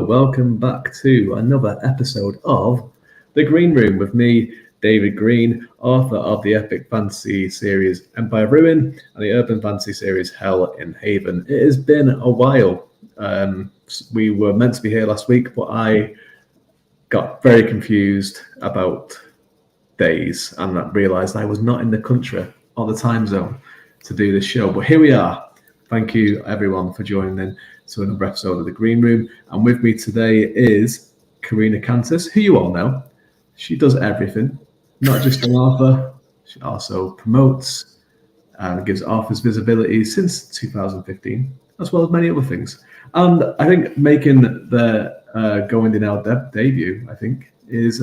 welcome back to another episode of The Green Room with me, David Green, author of the epic fantasy series Empire of Ruin and the urban fantasy series Hell in Haven. It has been a while. We were meant to be here last week, but I got very confused about days and realised I was not in the country or the time zone to do this show. But here we are. Thank you, everyone, for joining in to another episode of The Green Room. And with me today is Karina Kantas, who you all know. She does everything, not just an author. She also promotes and gives authors visibility since 2015, as well as many other things. And I think making the Going in Our debut, I think, is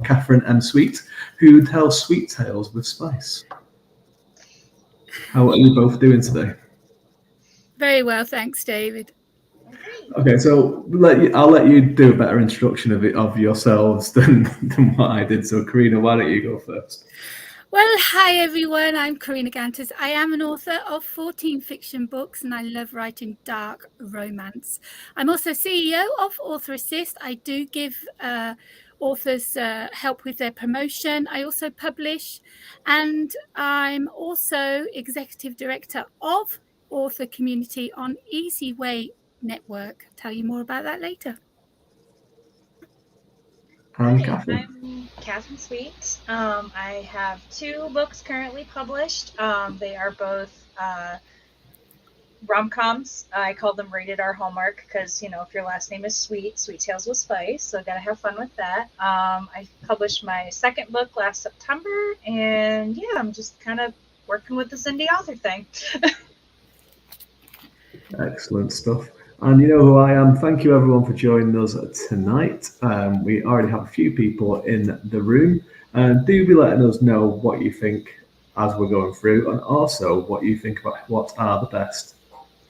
Kathrine M. Sweet, who tells sweet tales with spice. How are you both doing today? Very well, thanks, David. Okay, so I'll let you do a better introduction of yourselves than what I did. So, Karina, why don't you go first? Well, hi, everyone. I'm Karina Kantas. I am an author of 14 fiction books, and I love writing dark romance. I'm also CEO of Author Assist. I do give authors help with their promotion. I also publish, and I'm also executive director of Author Community on Easy Way Network. I'll tell you more about that later. I'm Kathrine. I'm Kathrine Sweet. I have 2 books currently published. They are both rom-coms. I call them rated R Hallmark because, if your last name is Sweet, Sweet Tales with Spice, so gotta have fun with that. I published my 2nd book last September, and yeah, I'm just kind of working with this indie author thing. Excellent stuff. And you know who I am. Thank you, everyone, for joining us tonight. We already have a few people in the room. Do be letting us know what you think as we're going through, and also what you think about what are the best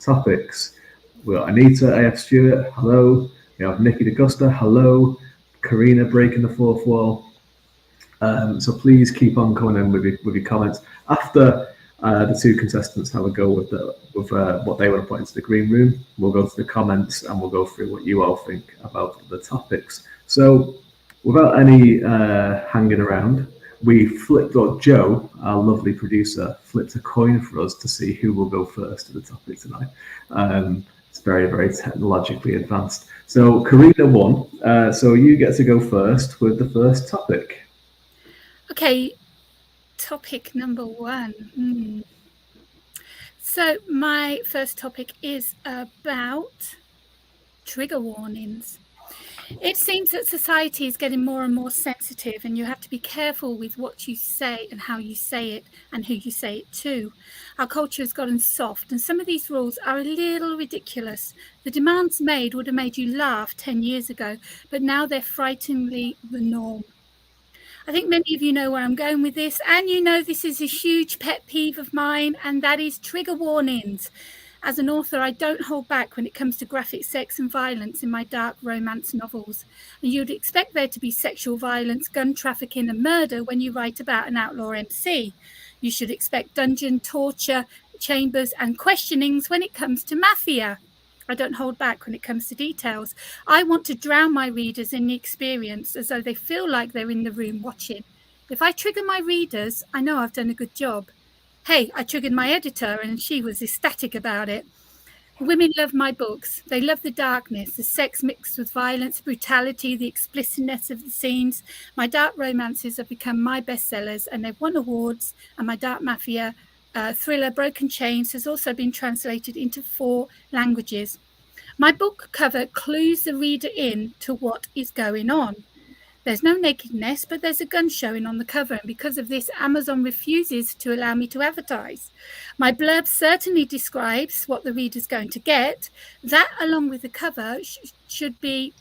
topics. We've got Anita A.F. Stewart, hello. We have Nikki DeKeuster, hello. Karina breaking the fourth wall. So please keep on coming in with your comments. After the 2 contestants have a go with what they want to put into the green room, we'll go to the comments and we'll go through what you all think about the topics. So without any hanging around, we flipped, or Joe, our lovely producer, flipped a coin for us to see who will go first to the topic tonight. It's very, very technologically advanced. So Karina won, so you get to go first with the first topic. Okay. Topic number 1. So my first topic is about trigger warnings. It seems that society is getting more and more sensitive, and you have to be careful with what you say and how you say it and who you say it to. Our culture has gotten soft, and some of these rules are a little ridiculous. The demands made would have made you laugh 10 years ago, but now they're frighteningly the norm. I think many of you know where I'm going with this, and this is a huge pet peeve of mine, and that is trigger warnings. As an author, I don't hold back when it comes to graphic sex and violence in my dark romance novels. And you'd expect there to be sexual violence, gun trafficking and murder when you write about an outlaw MC. You should expect dungeon, torture, chambers and questionings when it comes to mafia. I don't hold back when it comes to details. I want to drown my readers in the experience as though they feel like they're in the room watching. If I trigger my readers, I know I've done a good job. Hey, I triggered my editor and she was ecstatic about it. Women love my books. They love the darkness, the sex mixed with violence, brutality, the explicitness of the scenes. My dark romances have become my bestsellers and they've won awards, and my dark mafia thriller Broken Chains has also been translated into 4 languages. My book cover clues the reader in to what is going on. There's no nakedness, but there's a gun showing on the cover, and because of this, Amazon refuses to allow me to advertise. My blurb certainly describes what the reader's going to get. That, along with the cover, should be...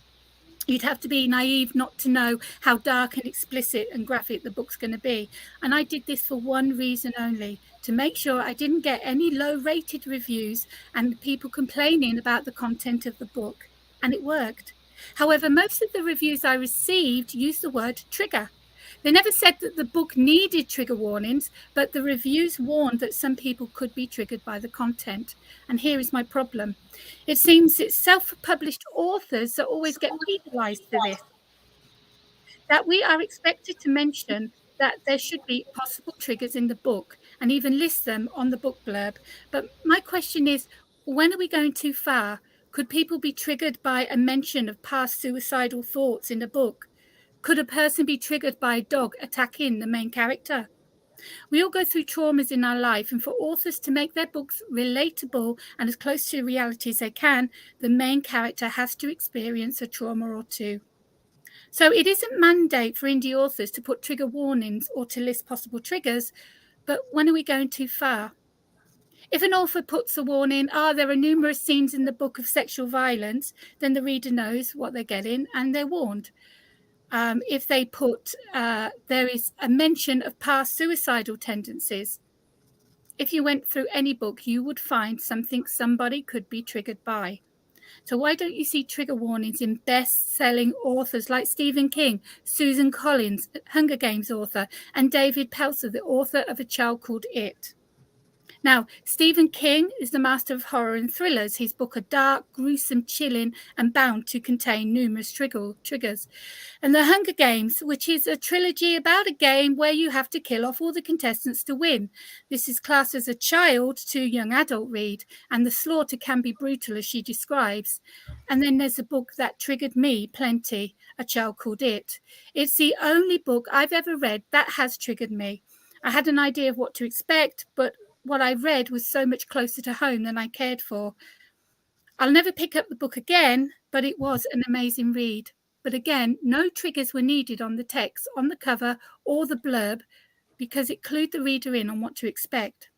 You'd have to be naive not to know how dark and explicit and graphic the book's going to be. And I did this for one reason only, to make sure I didn't get any low-rated reviews and people complaining about the content of the book. And it worked. However, most of the reviews I received used the word trigger. They never said that the book needed trigger warnings, but the reviews warned that some people could be triggered by the content. And here is my problem. It seems it's self-published authors that always get penalized for this. That we are expected to mention that there should be possible triggers in the book and even list them on the book blurb. But my question is, when are we going too far? Could people be triggered by a mention of past suicidal thoughts in a book? Could a person be triggered by a dog attacking the main character? We all go through traumas in our life, and for authors to make their books relatable and as close to reality as they can, the main character has to experience a trauma or two. So it isn't mandate for indie authors to put trigger warnings or to list possible triggers, but when are we going too far? If an author puts a warning, there are numerous scenes in the book of sexual violence, then the reader knows what they're getting and they're warned. If they put, there is a mention of past suicidal tendencies, if you went through any book, you would find something somebody could be triggered by. So why don't you see trigger warnings in best-selling authors like Stephen King, Susan Collins, Hunger Games author, and David Pelzer, the author of A Child Called It? Now, Stephen King is the master of horror and thrillers. His books are dark, gruesome, chilling, and bound to contain numerous triggers. And The Hunger Games, which is a trilogy about a game where you have to kill off all the contestants to win. This is classed as a child to young adult read, and the slaughter can be brutal, as she describes. And then there's a book that triggered me plenty, A Child Called It. It's the only book I've ever read that has triggered me. I had an idea of what to expect, but what I read was so much closer to home than I cared for. I'll never pick up the book again, but it was an amazing read. But again, no triggers were needed on the text, on the cover, or the blurb, because it clued the reader in on what to expect.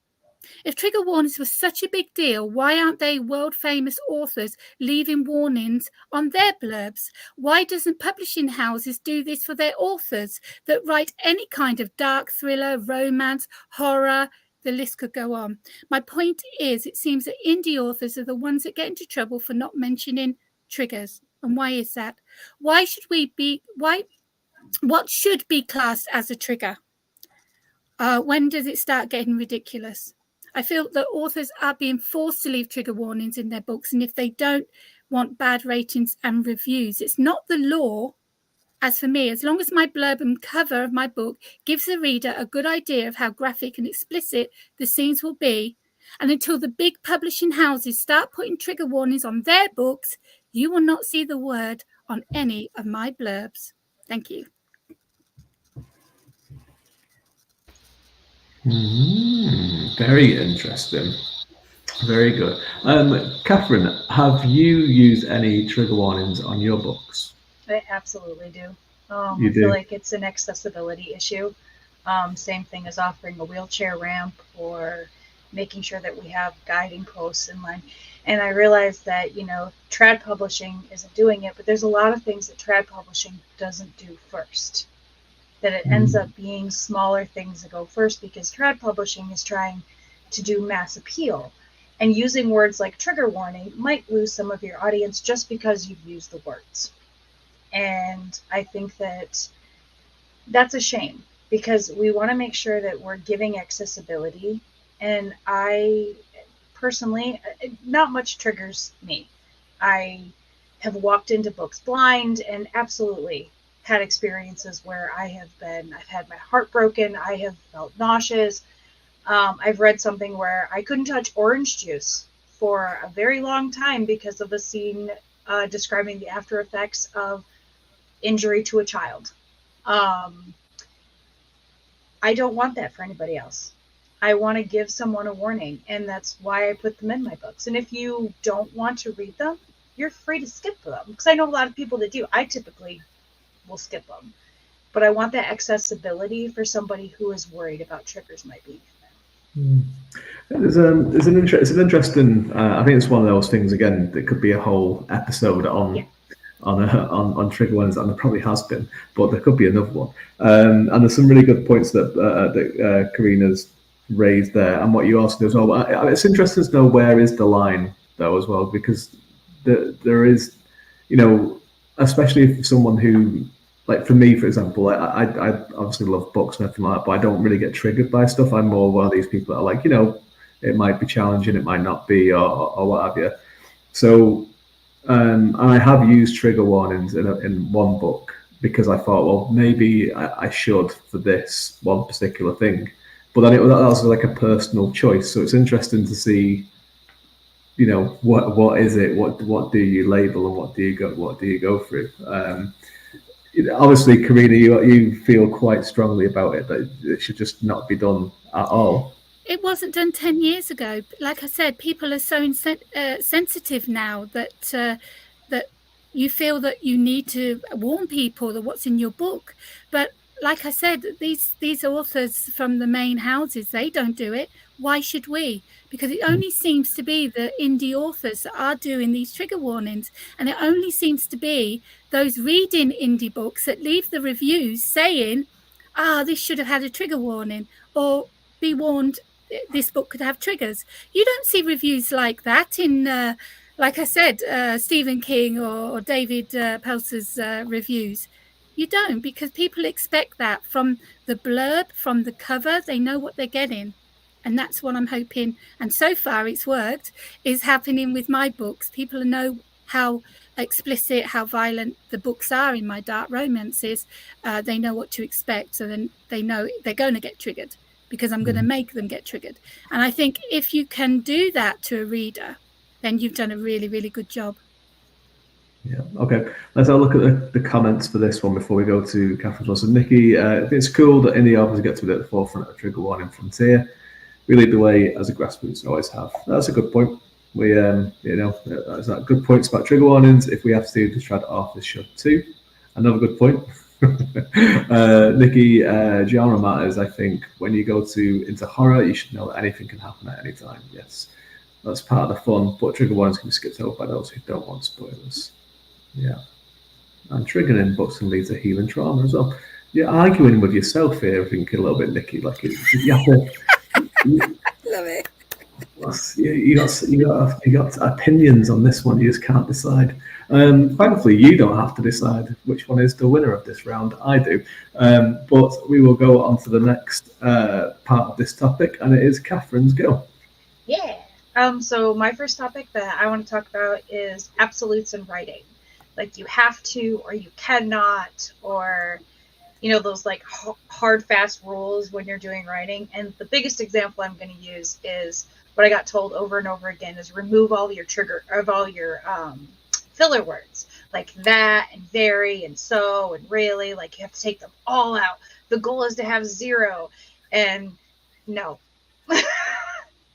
If trigger warnings were such a big deal, why aren't they world-famous authors leaving warnings on their blurbs? Why doesn't publishing houses do this for their authors that write any kind of dark thriller, romance, horror? The list could go on. My point is, it seems that indie authors are the ones that get into trouble for not mentioning triggers. And why is that? What should be classed as a trigger? When does it start getting ridiculous? I feel that authors are being forced to leave trigger warnings in their books, and if they don't want bad ratings and reviews, it's not the law. As for me, as long as my blurb and cover of my book gives the reader a good idea of how graphic and explicit the scenes will be, and until the big publishing houses start putting trigger warnings on their books, you will not see the word on any of my blurbs. Thank you. Very interesting. Very good. Kathrine, have you used any trigger warnings on your books? I absolutely do. I You do? feel like it's an accessibility issue. Same thing as offering a wheelchair ramp or making sure that we have guiding posts in line. And I realized that, trad publishing isn't doing it, but there's a lot of things that trad publishing doesn't do first. That it ends up being smaller things that go first because trad publishing is trying to do mass appeal. And using words like trigger warning might lose some of your audience just because you've used the words. And I think that that's a shame because we want to make sure that we're giving accessibility. And I personally, not much triggers me. I have walked into books blind and absolutely had experiences where I've had my heart broken. I have felt nauseous. I've read something where I couldn't touch orange juice for a very long time because of a scene describing the after effects of injury to a child. I don't want that for anybody else. I want to give someone a warning, and that's why I put them in my books. And if you don't want to read them, you're free to skip them, because I know a lot of people that do. I typically will skip them, but I want that accessibility for somebody who is worried about triggers might be. It's an interesting. I think it's one of those things again that could be a whole episode on trigger warnings, and there probably has been, but there could be another one. And there's some really good points that Karina's raised there, and what you asked as well. It's interesting to know where is the line though as well, because there is, especially if someone who like for me, for example, I obviously love books and everything like that, but I don't really get triggered by stuff. I'm more one of these people that are like, it might be challenging, it might not be, or what have you. So I have used trigger warnings in one book because I thought, well, maybe I should for this one particular thing. But then that was like a personal choice. So it's interesting to see, what is it? What do you label and what do you go through? Obviously, Karina, you feel quite strongly about it, that it should just not be done at all. It wasn't done 10 years ago. Like I said, people are so sensitive now that that you feel that you need to warn people that what's in your book. But like I said, these authors from the main houses, they don't do it. Why should we? Because it only seems to be the indie authors that are doing these trigger warnings. And it only seems to be those reading indie books that leave the reviews saying, this should have had a trigger warning, or be warned, this book could have triggers. You don't see reviews like that in, like I said, Stephen King or David Peltzer's reviews. You don't, because people expect that from the blurb, from the cover. They know what they're getting. And that's what I'm hoping, and so far it's worked, is happening with my books. People know how explicit, how violent the books are in my dark romances. They know what to expect, so then they know they're going to get triggered, because I'm going to make them get triggered. And I think if you can do that to a reader, then you've done a really, really good job. Yeah. Okay. Let's have a look at the comments for this one before we go to Kathrine. So Nikki, it's cool that indie authors get to be at the forefront of trigger warning frontier. We lead the way as a grassroots always have. That's a good point. We, that's that good points about trigger warnings. If we have to, the trad authors should too. Another good point. Nikki, genre matters. I think when you go into horror, you should know that anything can happen at any time. Yes, that's part of the fun. But trigger warnings can be skipped over by those who don't want spoilers. Yeah, and triggering in books can lead to healing trauma as well. You're arguing with yourself here, I think, a little bit, Nikki. Like you have to. Love it. You got opinions on this one. You just can't decide. Thankfully, you don't have to decide which one is the winner of this round. I do. But we will go on to the next part of this topic, and it is Kathrine's go. Yeah. So my first topic that I want to talk about is absolutes in writing. Like you have to, or you cannot, or those like hard, fast rules when you're doing writing. And the biggest example I'm going to use is what I got told over and over again is remove all your filler words, like that and very and so and really. Like you have to take them all out. The goal is to have 0. And no,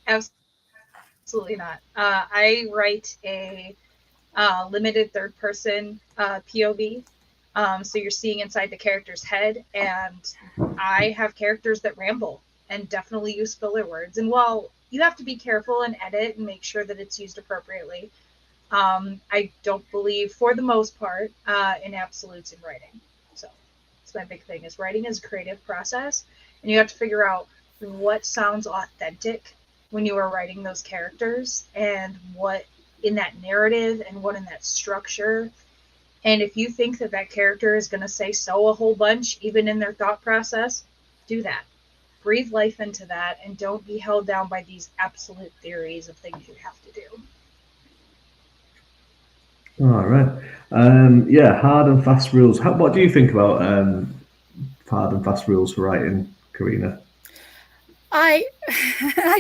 absolutely not. I write a limited third person POV. So you're seeing inside the character's head, and I have characters that ramble and definitely use filler words. And while you have to be careful and edit and make sure that it's used appropriately, I don't believe, for the most part, in absolutes in writing. So that's my big thing, is writing is a creative process, and you have to figure out what sounds authentic when you are writing those characters, and what in that narrative and what in that structure. And if you think that character is going to say so a whole bunch, even in their thought process, do that. Breathe life into that, and don't be held down by these absolute theories of things you have to do. All right. Hard and fast rules. What do you think about hard and fast rules for writing, Karina? I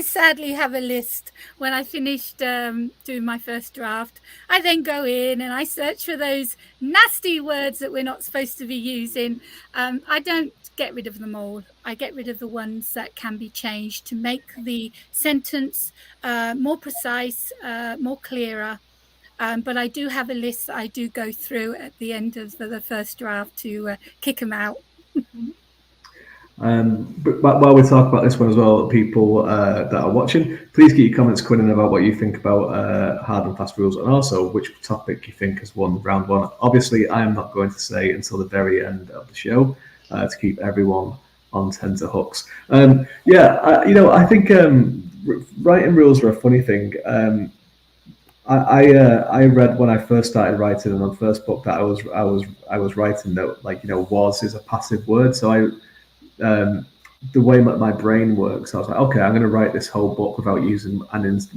sadly have a list. When I finished doing my first draft, I then go in and I search for those nasty words that we're not supposed to be using. I don't get rid of them all. I get rid of the ones that can be changed to make the sentence more precise, more clearer. But I do have a list that I do go through at the end of the first draft to kick them out. But while we talk about this one as well, people that are watching, please get your comments coming in about what you think about hard and fast rules, and also which topic you think has won round 1. Obviously, I am not going to say until the very end of the show to keep everyone on tenterhooks. I think writing rules are a funny thing. I read when I first started writing, and on the first book that I was writing, that, like, was is a passive word. So the way my brain works, I was like, okay, I'm going to write this whole book without using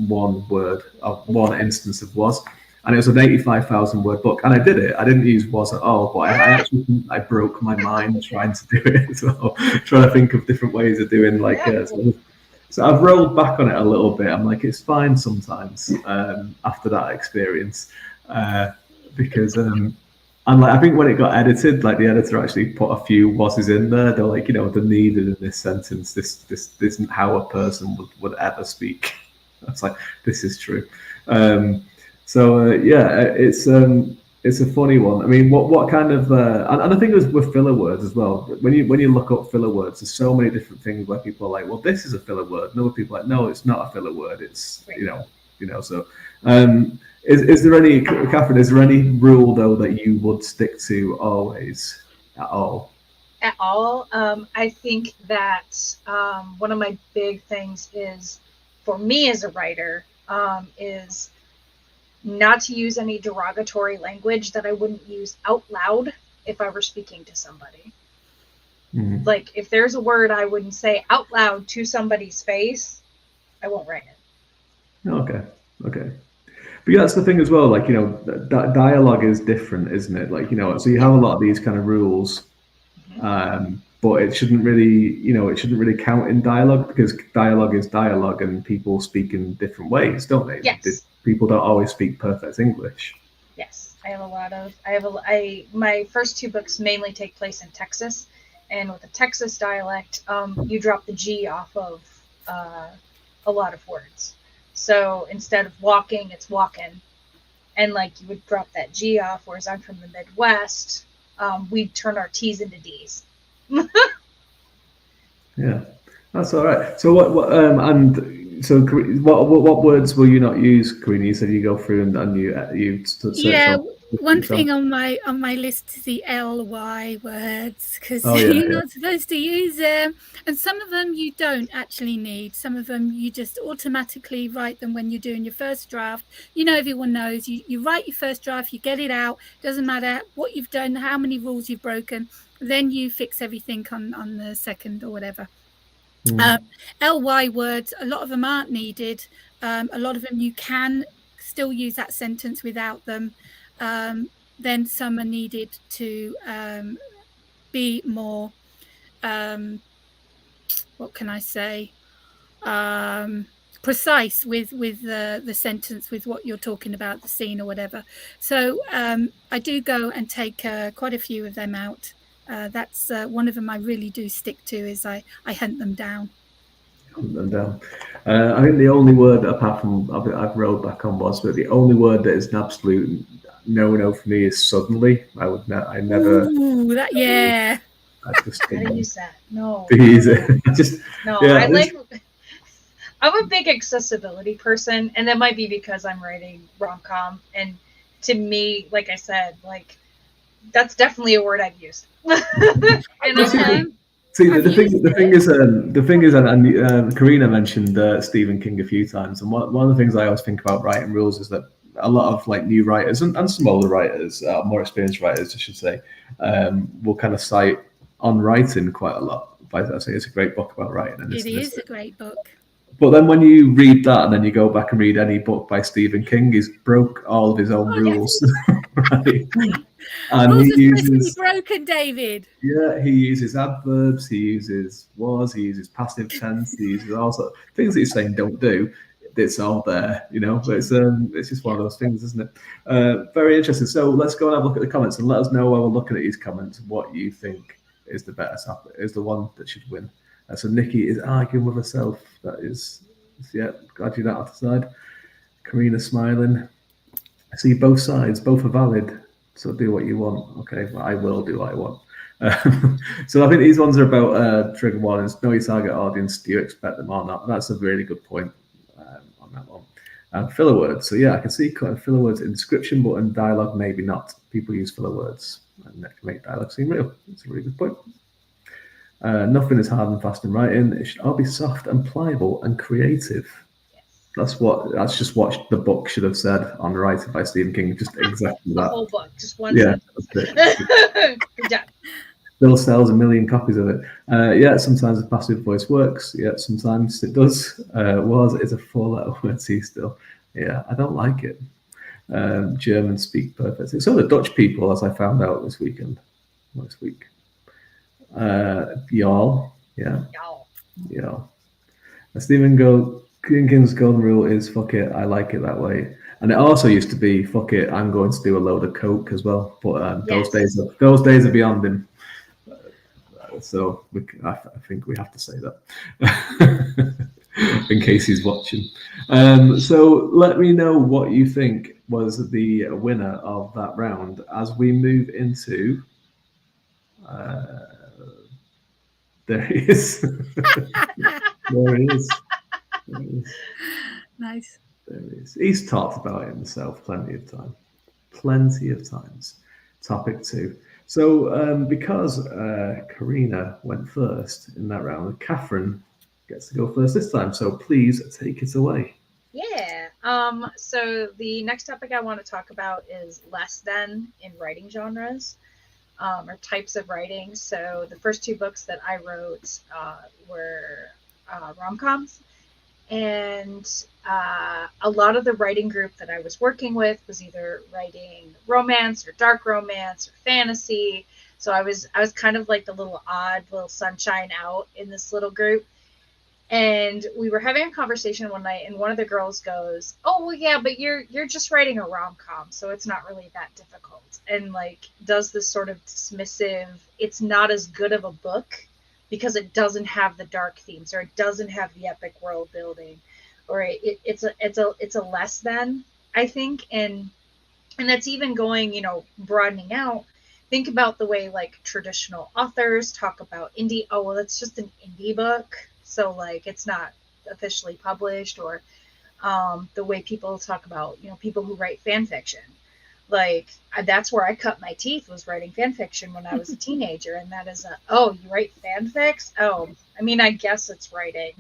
one word of one instance of was. And it was an 85,000 word book, and I did it. I didn't use was at all, but I actually think I broke my mind trying to do it as well, trying to think of different ways of doing so I've rolled back on it a little bit. I'm like, it's fine sometimes after that experience, because and like, I think when it got edited, like, the editor actually put a few was's in there. They're like, the needed in this sentence, this isn't how a person would ever speak. That's like, this is true. It's a funny one. I mean, what kind of and I think it was with filler words as well. When you look up filler words, there's so many different things where people are like, well, this is a filler word. And other people are like, no, it's not a filler word. It's So, is there any, Kathrine? Is there any rule though that you would stick to always at all? At all, I think that one of my big things is, for me as a writer, is not to use any derogatory language that I wouldn't use out loud if I were speaking to somebody. Mm-hmm. Like, if there's a word I wouldn't say out loud to somebody's face, I won't write it. Okay. But that's the thing as well. Like, dialogue is different, isn't it? Like, so you have a lot of these kind of rules, but it shouldn't really count in dialogue, because dialogue is dialogue, and people speak in different ways, don't they? Yes. People don't always speak perfect English. Yes, my first two books mainly take place in Texas, and with the Texas dialect, you drop the G off of a lot of words. So instead of walking, it's walking, and like, you would drop that G off. Whereas I'm from the Midwest, we'd turn our T's into D's. Yeah, that's all right. So what words will you not use, Karina? You said you go through and you search. Yeah, one thing on my list is the ly words, because you're not supposed to use them, and some of them you don't actually need. Some of them you just automatically write them when you're doing your first draft. Everyone knows you write your first draft, you get it out. Doesn't matter what you've done, how many rules you've broken, then you fix everything on the second or whatever. ly words, a lot of them aren't needed. A lot of them you can still use that sentence without them. Then some are needed to be more, what can I say, precise with the sentence, with what you're talking about, the scene or whatever. So I do go and take quite a few of them out. That's one of them I really do stick to, is I hunt them down. I think the only word, apart from I've rolled back on was, but the only word that is an absolute no for me is suddenly. I never. Ooh, that, yeah. I just gotta use that. No. I'm a big accessibility person, and that might be because I'm writing rom-com, and to me, like I said, like, that's definitely a word I'd use. See, the thing is, and Karina mentioned Stephen King a few times, and one of the things I always think about writing rules is that a lot of, like, new writers and some older writers, more experienced writers, I should say, will kind of cite on writing quite a lot. I say it's a great book about writing, and it is a great book. But then when you read that, and then you go back and read any book by Stephen King, he's broke all of his own rules. Right? And rules are supposed to be broken, David. Yeah, he uses adverbs, he uses was, he uses passive tense, he uses all sorts of things that he's saying don't do. It's all there, but it's just one of those things, isn't it? Very interesting. So let's go and have a look at the comments, and let us know while we're looking at these comments what you think is the better, is the one that should win. So Nikki is arguing with herself. That is, glad you're not outside. Karina smiling. I see both sides. Both are valid. So do what you want. Okay, well, I will do what I want. So I think these ones are about trigger warnings. Know your target audience. Do you expect them or not? That's a really good point on that one. Filler words. So I can see filler words in description, but in dialogue, maybe not. People use filler words, and that can make dialogue seem real. That's a really good point. Nothing is hard and fast in writing. It should all be soft and pliable and creative. Yes. That's just what the book should have said on Writing by Stephen King. Just exactly The that. whole book, just one Yeah, sentence. Good job. Still sells 1 million copies of it. Yeah, sometimes a passive voice works. Yeah, sometimes it does. Was is a 4-letter word still. Yeah, I don't like it. Germans speak perfectly. So the Dutch people, as I found out this week. Y'all. Yeah. Y'all. Stephen King's golden rule is fuck it, I like it that way. And it also used to be fuck it, I'm going to do a load of coke as well. But those days are beyond him. So I think we have to say that in case he's watching. So let me know what you think was the winner of that round as we move into. There he is. There he is. Nice. There he is. He's talked about it himself plenty of times. Topic 2. So because Karina went first in that round, Kathrine gets to go first this time. So please take it away. Yeah. So the next topic I want to talk about is less than in writing genres, or types of writing. So the first 2 books that I wrote were rom-coms. And a lot of the writing group that I was working with was either writing romance or dark romance or fantasy. So I was kind of like the little odd little sunshine out in this little group. And we were having a conversation one night, and one of the girls goes, "Oh, well, yeah, but you're just writing a rom-com, so it's not really that difficult." And like does this sort of dismissive, it's not as good of a book because it doesn't have the dark themes, or it doesn't have the epic world building, or it's a less than, I think. And that's even going, broadening out. Think about the way like traditional authors talk about indie. Oh, well, it's just an indie book, so like it's not officially published. Or the way people talk about, people who write fan fiction. Like that's where I cut my teeth, was writing fan fiction when I was a teenager. And that is you write fanfics? Oh, I mean, I guess it's writing.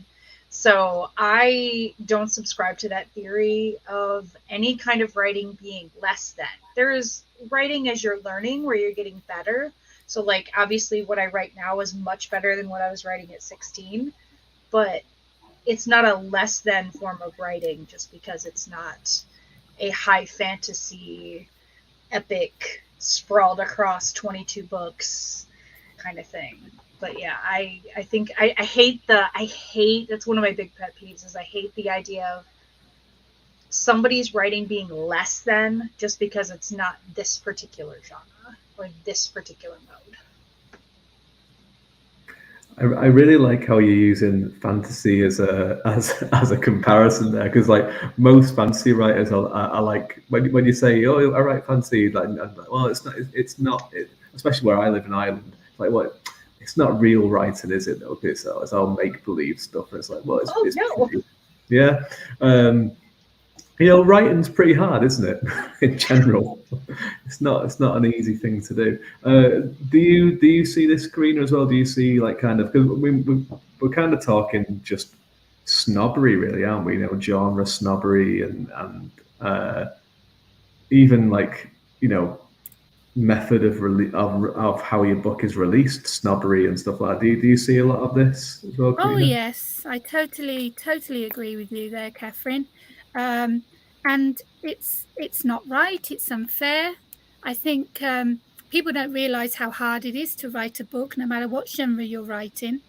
So I don't subscribe to that theory of any kind of writing being less than. There is writing as you're learning, where you're getting better. So like obviously what I write now is much better than what I was writing at 16, but it's not a less than form of writing just because it's not a high fantasy epic sprawled across 22 books kind of thing. But yeah, I think I hate that's one of my big pet peeves, is I hate the idea of somebody's writing being less than just because it's not this particular genre or this particular mode. I really like how you're using fantasy as a comparison there, because like most fantasy writers are like, when you say, oh, I write fantasy, like, well, it's not especially where I live in Ireland, like what. It's not real writing, is it? Okay, so it's all make believe stuff. And it's like, well, it's no. Yeah. Writing's pretty hard, isn't it? In general, it's not an easy thing to do. Do you see this, Karina, as well? Do you see like kind of, because we're kind of talking just snobbery, really, aren't we? Genre snobbery and even like method of how your book is released, snobbery and stuff like that. Do you see a lot of this as well, Karina? Oh yes, I totally agree with you there, Kathrine. And it's not right. It's unfair. I think people don't realise how hard it is to write a book, no matter what genre you're writing.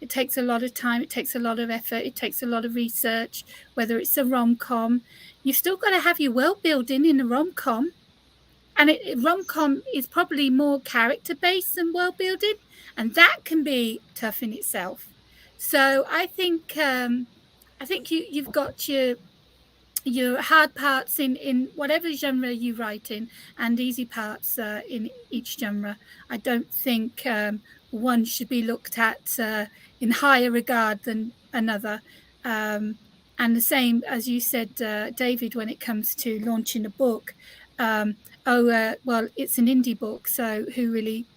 It takes a lot of time. It takes a lot of effort. It takes a lot of research. Whether it's a rom-com, you've still got to have your world building in a rom-com. And rom-com is probably more character-based than world building, and that can be tough in itself. So I think you've got your hard parts in whatever genre you write in, and easy parts in each genre. I don't think one should be looked at in higher regard than another. And the same, as you said, David, when it comes to launching a book. Well, it's an indie book, so who really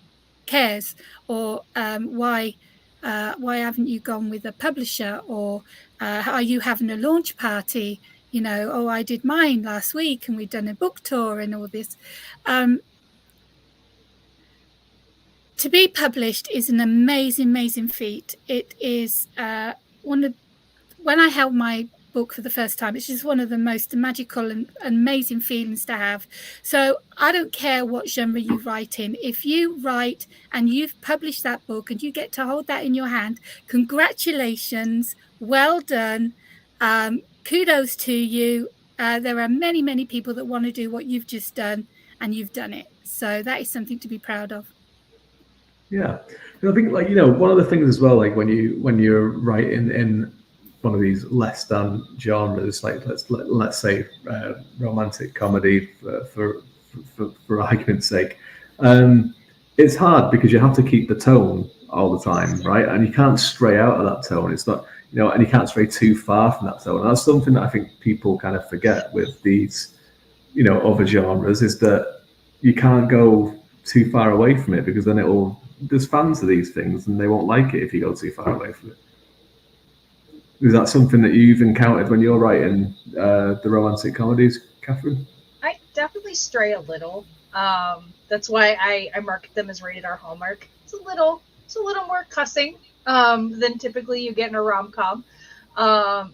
cares? Or why Why haven't you gone with a publisher? Or are you having a launch party? You know, oh, I did mine last week and we've done a book tour and all this. To be published is an amazing, amazing feat. It is when I held my book for the first time, it's just one of the most magical and amazing feelings to have. So I don't care what genre you write in. If you write and you've published that book and you get to hold that in your hand, congratulations, well done, kudos to you. There are many, many people that want to do what you've just done, and you've done it. So that is something to be proud of. Yeah, and I think, like, you know, one of the things as well, like when you're writing in one of these less than genres, like let's say romantic comedy for argument's sake, it's hard because you have to keep the tone all the time, right? And you can't stray out of that tone. It's not, you know, and you can't stray too far from that tone. And that's something that I think people kind of forget with these, you know, other genres, is that you can't go too far away from it, because then there's fans of these things and they won't like it if you go too far away from it. Is that something that you've encountered when you're writing the romantic comedies, Kathrine? I definitely stray a little. That's why I market them as rated R Hallmark. It's a little more cussing than typically you get in a rom-com.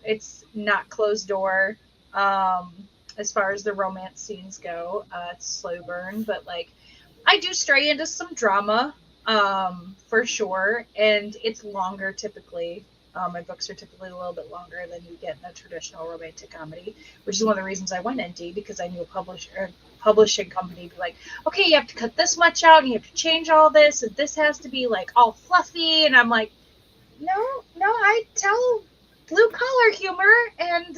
It's not closed door as far as the romance scenes go. It's slow burn, but like I do stray into some drama for sure, and it's longer typically. My books are typically a little bit longer than you get in a traditional romantic comedy, which is one of the reasons I went indie, because I knew a publishing company would be like, okay, you have to cut this much out and you have to change all this, and this has to be like all fluffy. And I'm like, no, I tell blue collar humor, and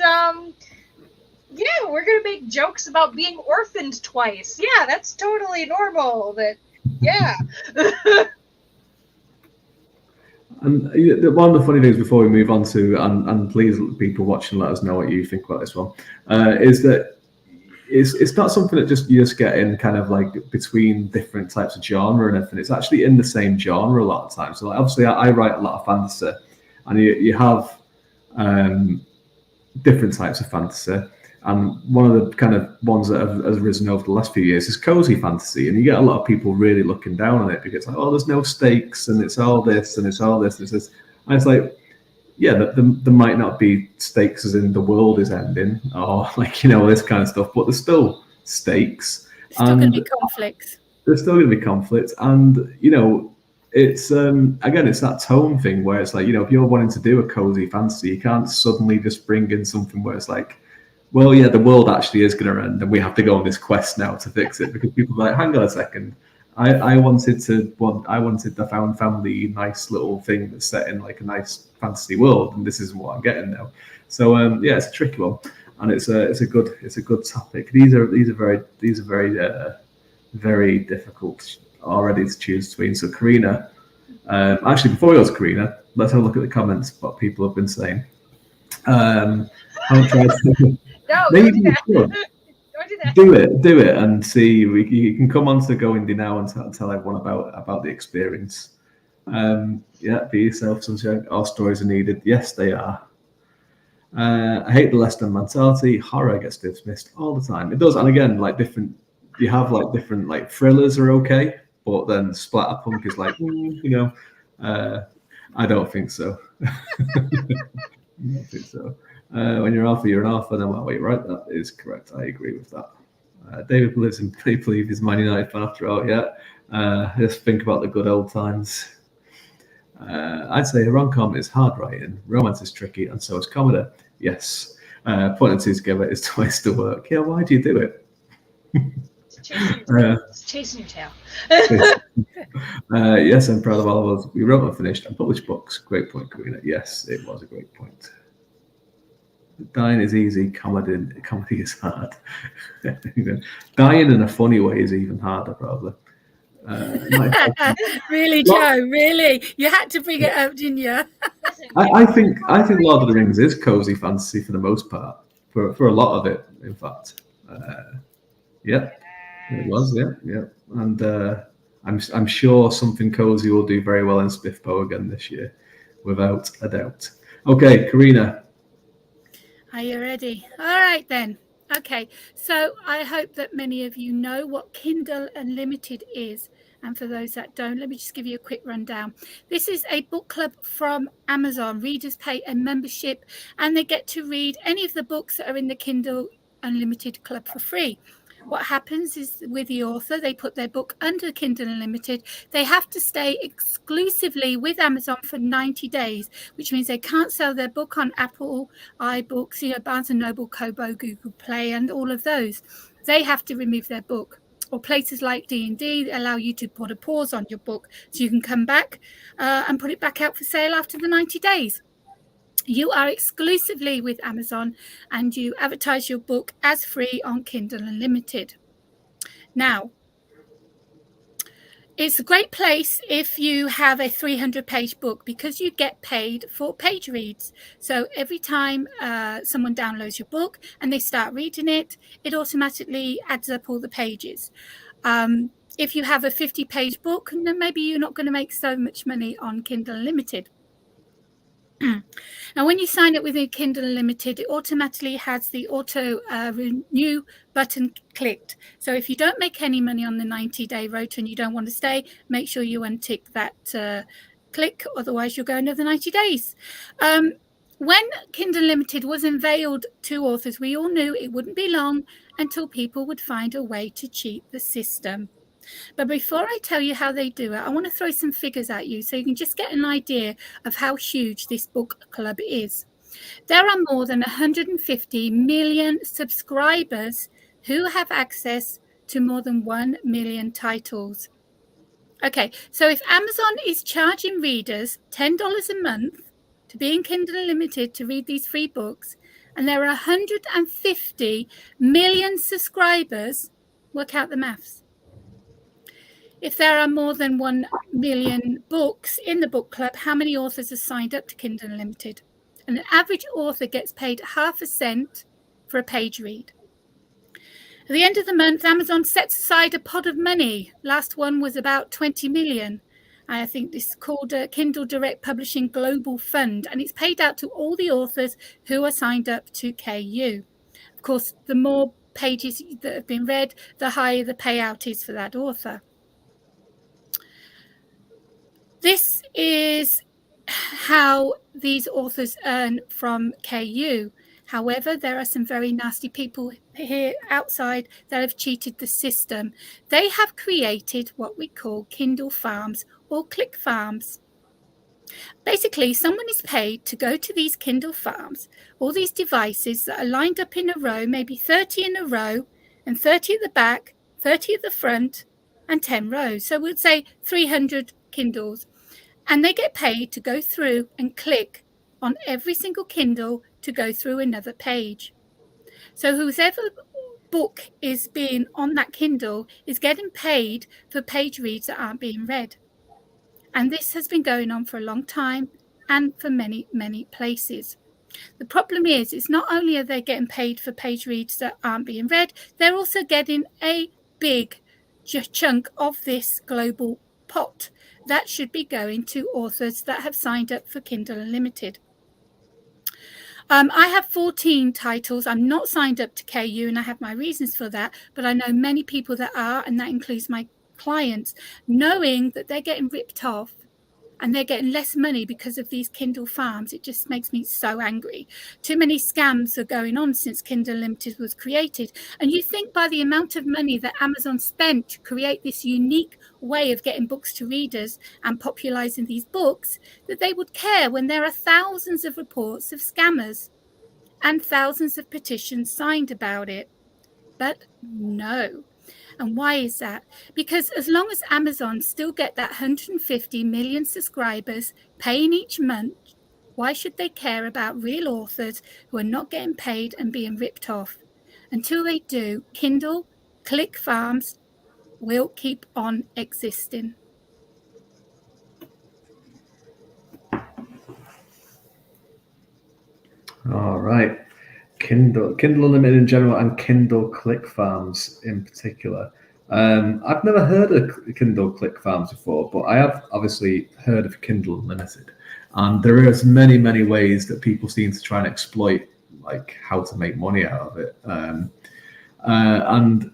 yeah, we're gonna make jokes about being orphaned twice. Yeah, that's totally normal. Yeah. And one of the funny things before we move on to, and please, people watching, let us know what you think about this one, is that it's not something that you just get in kind of like between different types of genre and everything. It's actually in the same genre a lot of times. So like, obviously I write a lot of fantasy, and you have different types of fantasy. And one of the kind of ones that has risen over the last few years is cozy fantasy. And you get a lot of people really looking down on it because it's like, oh, there's no stakes, and it's all this, and it's all this, and it's this. And it's like, yeah, there might not be stakes as in the world is ending, or like, you know, this kind of stuff, but there's still stakes. There's still going to be conflicts. There's still going to be conflict. And, you know, it's, again, it's that tone thing where it's like, you know, if you're wanting to do a cozy fantasy, you can't suddenly just bring in something where it's like, well, yeah, the world actually is going to end, and we have to go on this quest now to fix it, because people are like, hang on a second, I wanted the found family nice little thing that's set in like a nice fantasy world, and this isn't what I'm getting now. So yeah, it's a tricky one, and it's a good topic. These are very difficult already to choose between. So Karina, actually, before we go to Karina, let's have a look at the comments, what people have been saying. I'll try to. No, Maybe don't do that. Do it, and see. You can come on to Go Indie now and tell everyone about the experience. Yeah, be yourself. Sunshine. All stories are needed. Yes, they are. I hate the less than mentality. Horror gets dismissed all the time. It does, and again, like different. You have like different like thrillers are okay, but then splatterpunk is like, you know. I don't think so. I don't think so. When you're alpha, you're an alpha. No matter what you write, that is correct. I agree with that. David lives in believe he's Man United fan after all. Yeah. Just think about the good old times. I'd say a rom-com is hard writing. Romance is tricky, and so is comedy. Yes. Putting two together is twice the work. Yeah. Why do you do it? It's chasing your tail. Yes, I'm proud of all of us. We wrote and finished and published books. Great point, Karina. Yes, it was a great point. Dying is easy. Comedy is hard. Dying in a funny way is even harder, probably. Really, Joe? Really? You had to bring it up, didn't you? I think Lord of the Rings is cozy fantasy for the most part. For a lot of it, in fact. Yeah, it was. Yeah. And I'm sure something cozy will do very well in Spiffbo again this year. without a doubt. Okay, Karina. Are you ready? All right then. Okay, so I hope that many of you know what Kindle Unlimited is. And for those that don't, let me just give you a quick rundown. This is a book club from Amazon. Readers pay a membership and they get to read any of the books that are in the Kindle Unlimited club for free. What happens is with the author, they put their book under Kindle Unlimited. They have to stay exclusively with Amazon for 90 days, which means they can't sell their book on Apple, iBooks, Barnes & Noble, Kobo, Google Play, and all of those. They have to remove their book. Or places like D&D allow you to put a pause on your book so you can come back and put it back out for sale after the 90 days. You are exclusively with Amazon and you advertise your book as free on Kindle Unlimited. Now, it's a great place if you have a 300-page book because you get paid for page reads. So every time someone downloads your book and they start reading it, it automatically adds up all the pages. If you have a 50-page book, then maybe you're not going to make so much money on Kindle Unlimited. Now, when you sign up with a Kindle Unlimited, it automatically has the auto renew button clicked. So if you don't make any money on the 90-day rota and you don't want to stay, make sure you untick that click. Otherwise, you'll go another 90 days. When Kindle Unlimited was unveiled to authors, we all knew it wouldn't be long until people would find a way to cheat the system. But before I tell you how they do it, I want to throw some figures at you so you can just get an idea of how huge this book club is. There are more than 150 million subscribers who have access to more than 1 million titles. Okay, so if Amazon is charging readers $10 a month to be in Kindle Unlimited to read these free books, and there are 150 million subscribers, work out the maths. If there are more than 1 million books in the book club, how many authors are signed up to Kindle Unlimited? And an average author gets paid 0.5 cent for a page read. At the end of the month, Amazon sets aside a pot of money. Last one was about 20 million. I think this is called a Kindle Direct Publishing Global Fund, and it's paid out to all the authors who are signed up to KU. Of course, the more pages that have been read, the higher the payout is for that author. This is how these authors earn from KU. However, there are some very nasty people here outside that have cheated the system. They have created what we call Kindle farms or click farms. Basically, someone is paid to go to these Kindle farms, all these devices that are lined up in a row, maybe 30 in a row, and 30 at the back, 30 at the front, and 10 rows. So we'd say 300 Kindles. And they get paid to go through and click on every single Kindle to go through another page. So whoever book is being on that Kindle is getting paid for page reads that aren't being read. And this has been going on for a long time and for many, many places. The problem is, it's not only are they getting paid for page reads that aren't being read, they're also getting a big chunk of this global pot that should be going to authors that have signed up for Kindle Unlimited. I have 14 titles. I'm not signed up to KU, and I have my reasons for that, but I know many people that are, and that includes my clients, knowing that they're getting ripped off and they're getting less money because of these Kindle farms. It just makes me so angry. Too many scams are going on since Kindle Unlimited was created. And you think by the amount of money that Amazon spent to create this unique way of getting books to readers and popularizing these books, that they would care when there are thousands of reports of scammers and thousands of petitions signed about it. But no. And why is that? Because as long as Amazon still get that 150 million subscribers paying each month, why should they care about real authors who are not getting paid and being ripped off? Until they do, Kindle click farms will keep on existing. All right. Kindle Unlimited in general and Kindle click farms in particular. I've never heard of Kindle click farms before, but I have obviously heard of Kindle Unlimited. And there is many ways that people seem to try and exploit, like how to make money out of it. And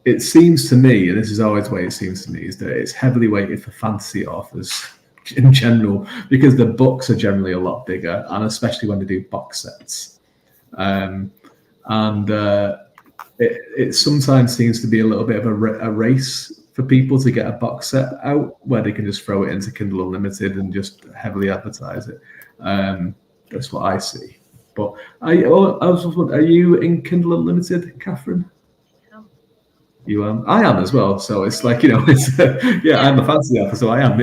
it seems to me, and this is always the way it seems to me, is that it's heavily weighted for fantasy authors in general, because the books are generally a lot bigger, and especially when they do box sets. It sometimes seems to be a little bit of a race for people to get a box set out where they can just throw it into Kindle Unlimited and just heavily advertise it. That's what I see. But I was just wondering, are you in Kindle Unlimited, Kathrine? You am. I am as well. So it's like, it's I'm a fantasy author, so I am.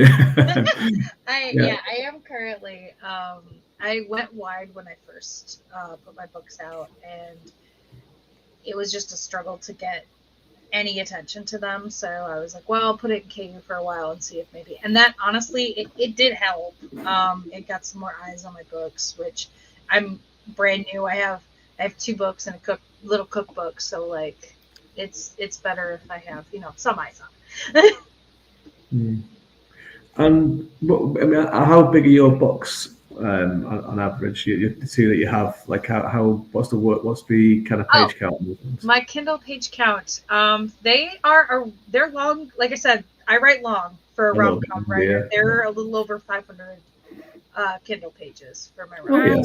I am currently. I went wide when I first put my books out, and it was just a struggle to get any attention to them. So I was like, well, I'll put it in KU for a while and see if maybe. And that honestly, it did help. It got some more eyes on my books, which I'm brand new. I have 2 books and a little cookbook. So like, it's better if I have, some eyes on it. And how big are your books on average? You two that you have, like what's the kind of page count? My Kindle page count, they're long. Like I said, I write long for a rom-com writer. Yeah. They're a little over 500 Kindle pages for my rom-com.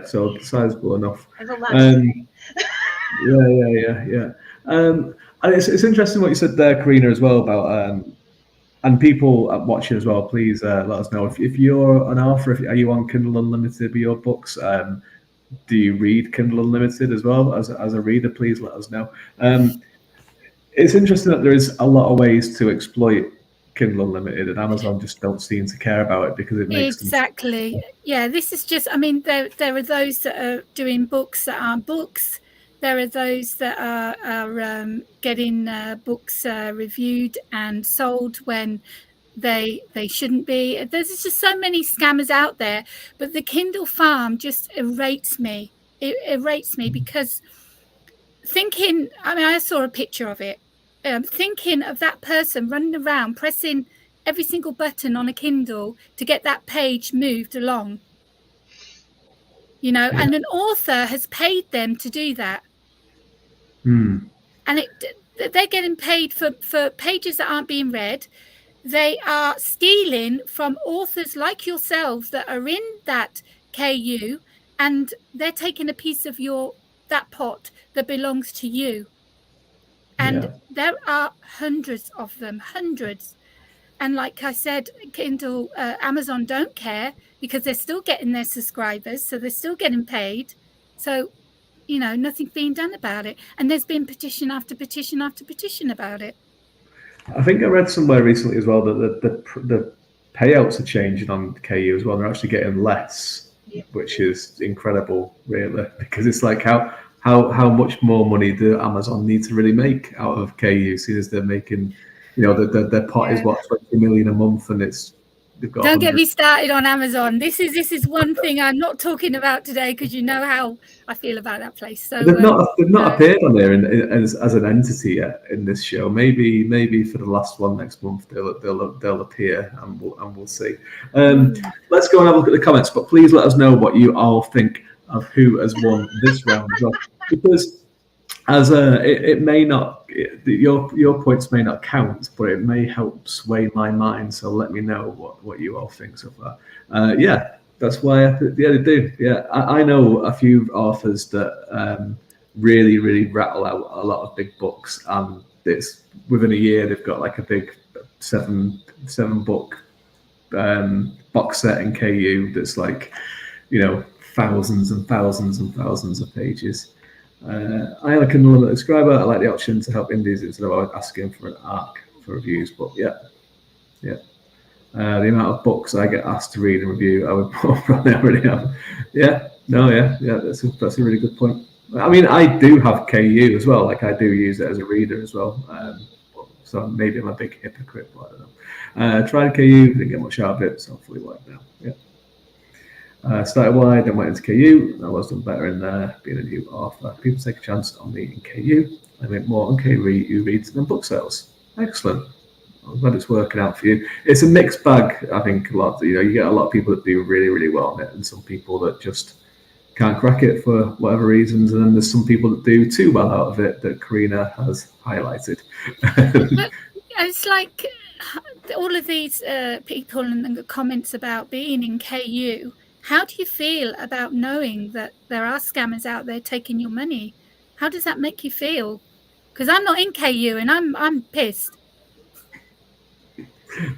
So sizable enough. There's a lot to say. Yeah. And it's interesting what you said there, Karina, as well about and people watching as well. Please let us know if you're an author. Are you on Kindle Unlimited with your books? Do you read Kindle Unlimited as well as a reader? Please let us know. It's interesting that there is a lot of ways to exploit Kindle Unlimited, and Amazon just don't seem to care about it because it makes exactly. Yeah, this is just. I mean, there are those that are doing books that aren't books. There are those that are getting books reviewed and sold when they shouldn't be. There's just so many scammers out there. But the Kindle farm just irates me. It irates me because I saw a picture of it. Thinking of that person running around pressing every single button on a Kindle to get that page moved along. And an author has paid them to do that. And they're getting paid for pages that aren't being read. They are stealing from authors like yourselves that are in that KU, and they're taking a piece of that pot that belongs to you. And there are hundreds of them, hundreds. And like I said, Kindle, Amazon don't care because they're still getting their subscribers, so they're still getting paid. So nothing's being done about it. And there's been petition after petition after petition about it. I think I read somewhere recently as well that the payouts are changing on KU as well. They're actually getting less, which is incredible, really, because it's like how much more money do Amazon need to really make out of KU, seeing as they're making, their pot is what, 20 million a month, and don't get me started on Amazon. This is one thing I'm not talking about today because you know how I feel about that place. So they've not appeared on there as an entity yet in this show. Maybe for the last one next month they'll appear, and we'll see. Let's go and have a look at the comments, but please let us know what you all think of who has won this round as well, because it may not, your points may not count, but it may help sway my mind. So let me know what you all think so far. That's why they do. I know a few authors that really rattle out a lot of big books, and it's within a year they've got like a big seven book box set in KU that's like thousands and thousands and thousands of pages. I am a Kindle Unlimited subscriber. I like the option to help indies instead of asking for an arc for reviews. But the amount of books I get asked to read and review, I would probably already have. That's a really good point. I mean, I do have KU as well. Like I do use it as a reader as well. So maybe I'm a big hypocrite, but I don't know. Tried KU, didn't get much out of it, so hopefully worked now. Started wide, then went into KU. I was done better in there, being a new author. People take a chance on me in KU. I make more on KU reads than book sales. Excellent. I'm glad it's working out for you. It's a mixed bag, I think. A lot, you get a lot of people that do really, really well on it, and some people that just can't crack it for whatever reasons, and then there's some people that do too well out of it that Karina has highlighted. Look, it's like all of these people and the comments about being in KU. How do you feel about knowing that there are scammers out there taking your money? How does that make you feel? Because I'm not in KU and I'm pissed.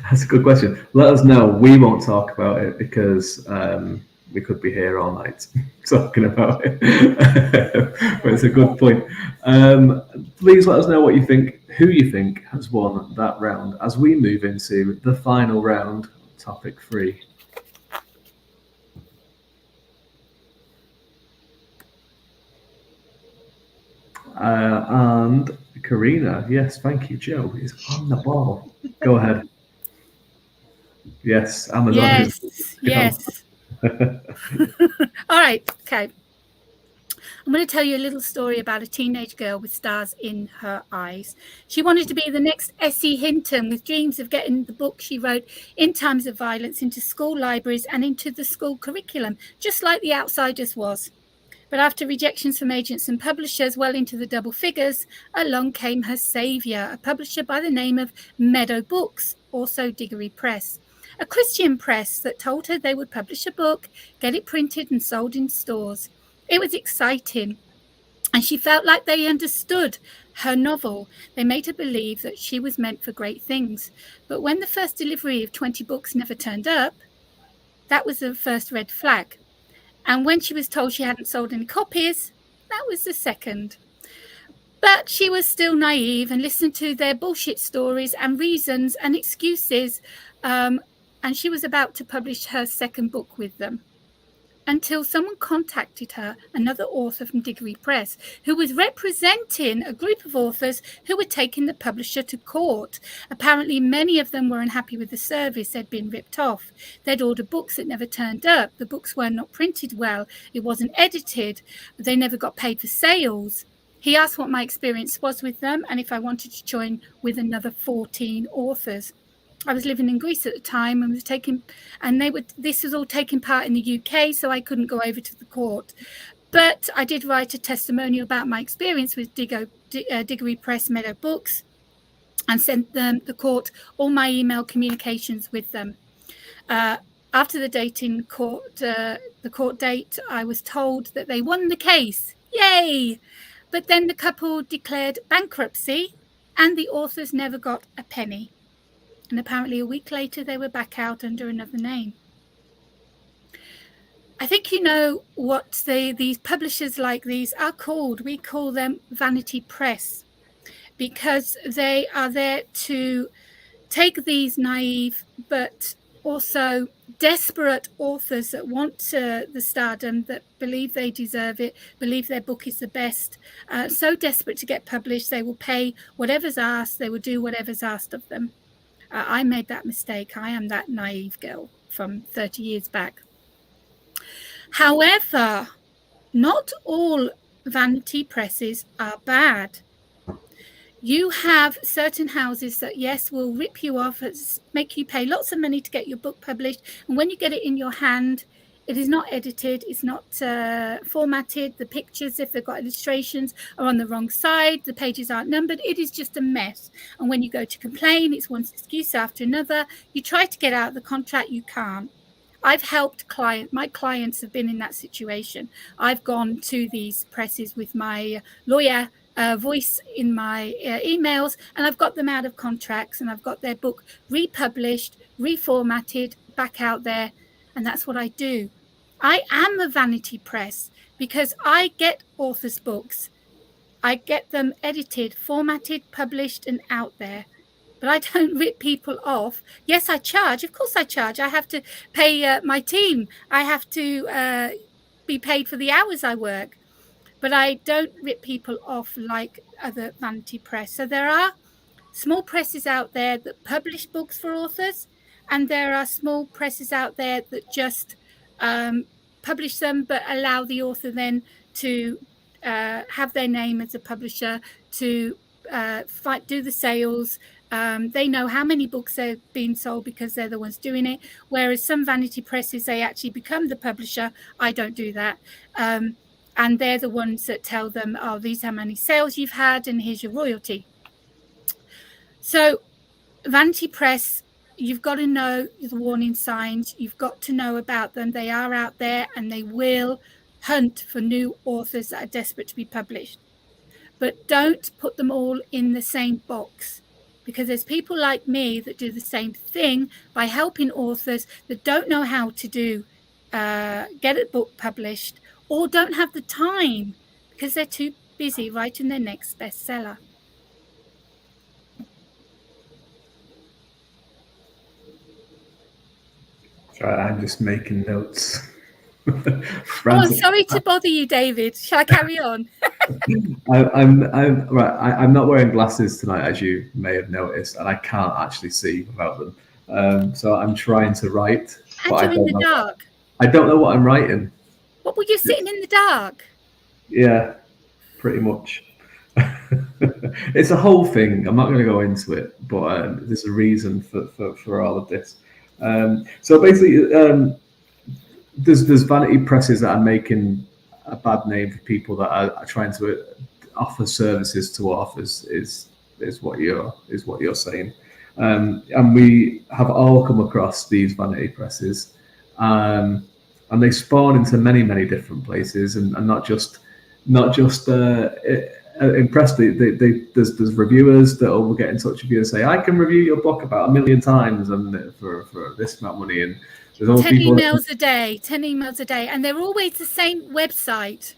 That's a good question. Let us know. We won't talk about it because we could be here all night talking about it. But it's a good point. Please let us know what you think, who you think has won that round as we move into the final round, topic 3. And Karina, yes, thank you, Joe, is on the ball. Go ahead. Yes, Amazon. Yes. All right, okay. I'm going to tell you a little story about a teenage girl with stars in her eyes. She wanted to be the next Essie Hinton, with dreams of getting the book she wrote in times of violence into school libraries and into the school curriculum, just like The Outsiders was. But after rejections from agents and publishers well into the double figures, along came her saviour, a publisher by the name of Meadow Books, also Diggory Press, a Christian press that told her they would publish a book, get it printed and sold in stores. It was exciting, and she felt like they understood her novel. They made her believe that she was meant for great things. But when the first delivery of 20 books never turned up, that was the first red flag. And when she was told she hadn't sold any copies, that was the second. But she was still naive and listened to their bullshit stories and reasons and excuses. And she was about to publish her second book with them, until someone contacted her, another author from Diggory Press, who was representing a group of authors who were taking the publisher to court. Apparently, many of them were unhappy with the service. They'd been ripped off. They'd ordered books that never turned up. The books were not printed well. It wasn't edited. They never got paid for sales. He asked what my experience was with them and if I wanted to join with another 14 authors. I was living in Greece at the time and this was all taking part in the UK, so I couldn't go over to the court. But I did write a testimonial about my experience with Diggory Press Meadow Books and sent the court all my email communications with them. After the court date, I was told that they won the case. Yay! But then the couple declared bankruptcy and the authors never got a penny. And apparently a week later, they were back out under another name. I think you know what these publishers like these are called. We call them vanity press, because they are there to take these naive but also desperate authors that want the stardom, that believe they deserve it, believe their book is the best, so desperate to get published, they will pay whatever's asked, they will do whatever's asked of them. I made that mistake. I am that naive girl from 30 years back. However, not all vanity presses are bad. You have certain houses that, yes, will rip you off, make you pay lots of money to get your book published. And when you get it in your hand, it is not edited, it's not formatted. The pictures, if they've got illustrations, are on the wrong side. The pages aren't numbered. It is just a mess. And when you go to complain, it's one excuse after another. You try to get out of the contract, you can't. I've helped my clients have been in that situation. I've gone to these presses with my lawyer voice in my emails, and I've got them out of contracts, and I've got their book republished, reformatted, back out there. And that's what I do. I am a vanity press because I get authors' books. I get them edited, formatted, published, and out there. But I don't rip people off. Yes, I charge. Of course I charge. I have to pay my team. I have to be paid for the hours I work. But I don't rip people off like other vanity press. So there are small presses out there that publish books for authors, and there are small presses out there that just publish them but allow the author then to have their name as a publisher, to do the sales. They know how many books are being sold because they're the ones doing it. Whereas some vanity presses, they actually become the publisher. I don't do that. And they're the ones that tell them, oh, these are how many sales you've had and here's your royalty. So vanity press, you've got to know the warning signs. You've got to know about them. They are out there and they will hunt for new authors that are desperate to be published. But don't put them all in the same box, because there's people like me that do the same thing by helping authors that don't know how to do get a book published, or don't have the time because they're too busy writing their next bestseller. Sorry, I'm just making notes. Oh, I'm sorry to bother you, David. Shall I carry on? I'm not wearing glasses tonight, as you may have noticed, and I can't actually see without them. So I'm trying to write. And you're in the dark. I don't know what I'm writing. What were you sitting in the dark? Yeah, pretty much. It's a whole thing. I'm not going to go into it, but there's a reason for all of this. So basically, there's vanity presses that are making a bad name for people that are trying to offer services to authors. Is what you're saying, and we have all come across these vanity presses, and they spawn into many different places, and not just impressed. There's reviewers that will get in touch with you and say, I can review your book about 1 million times and for this amount of money, and 10 emails a day, and they're always the same website.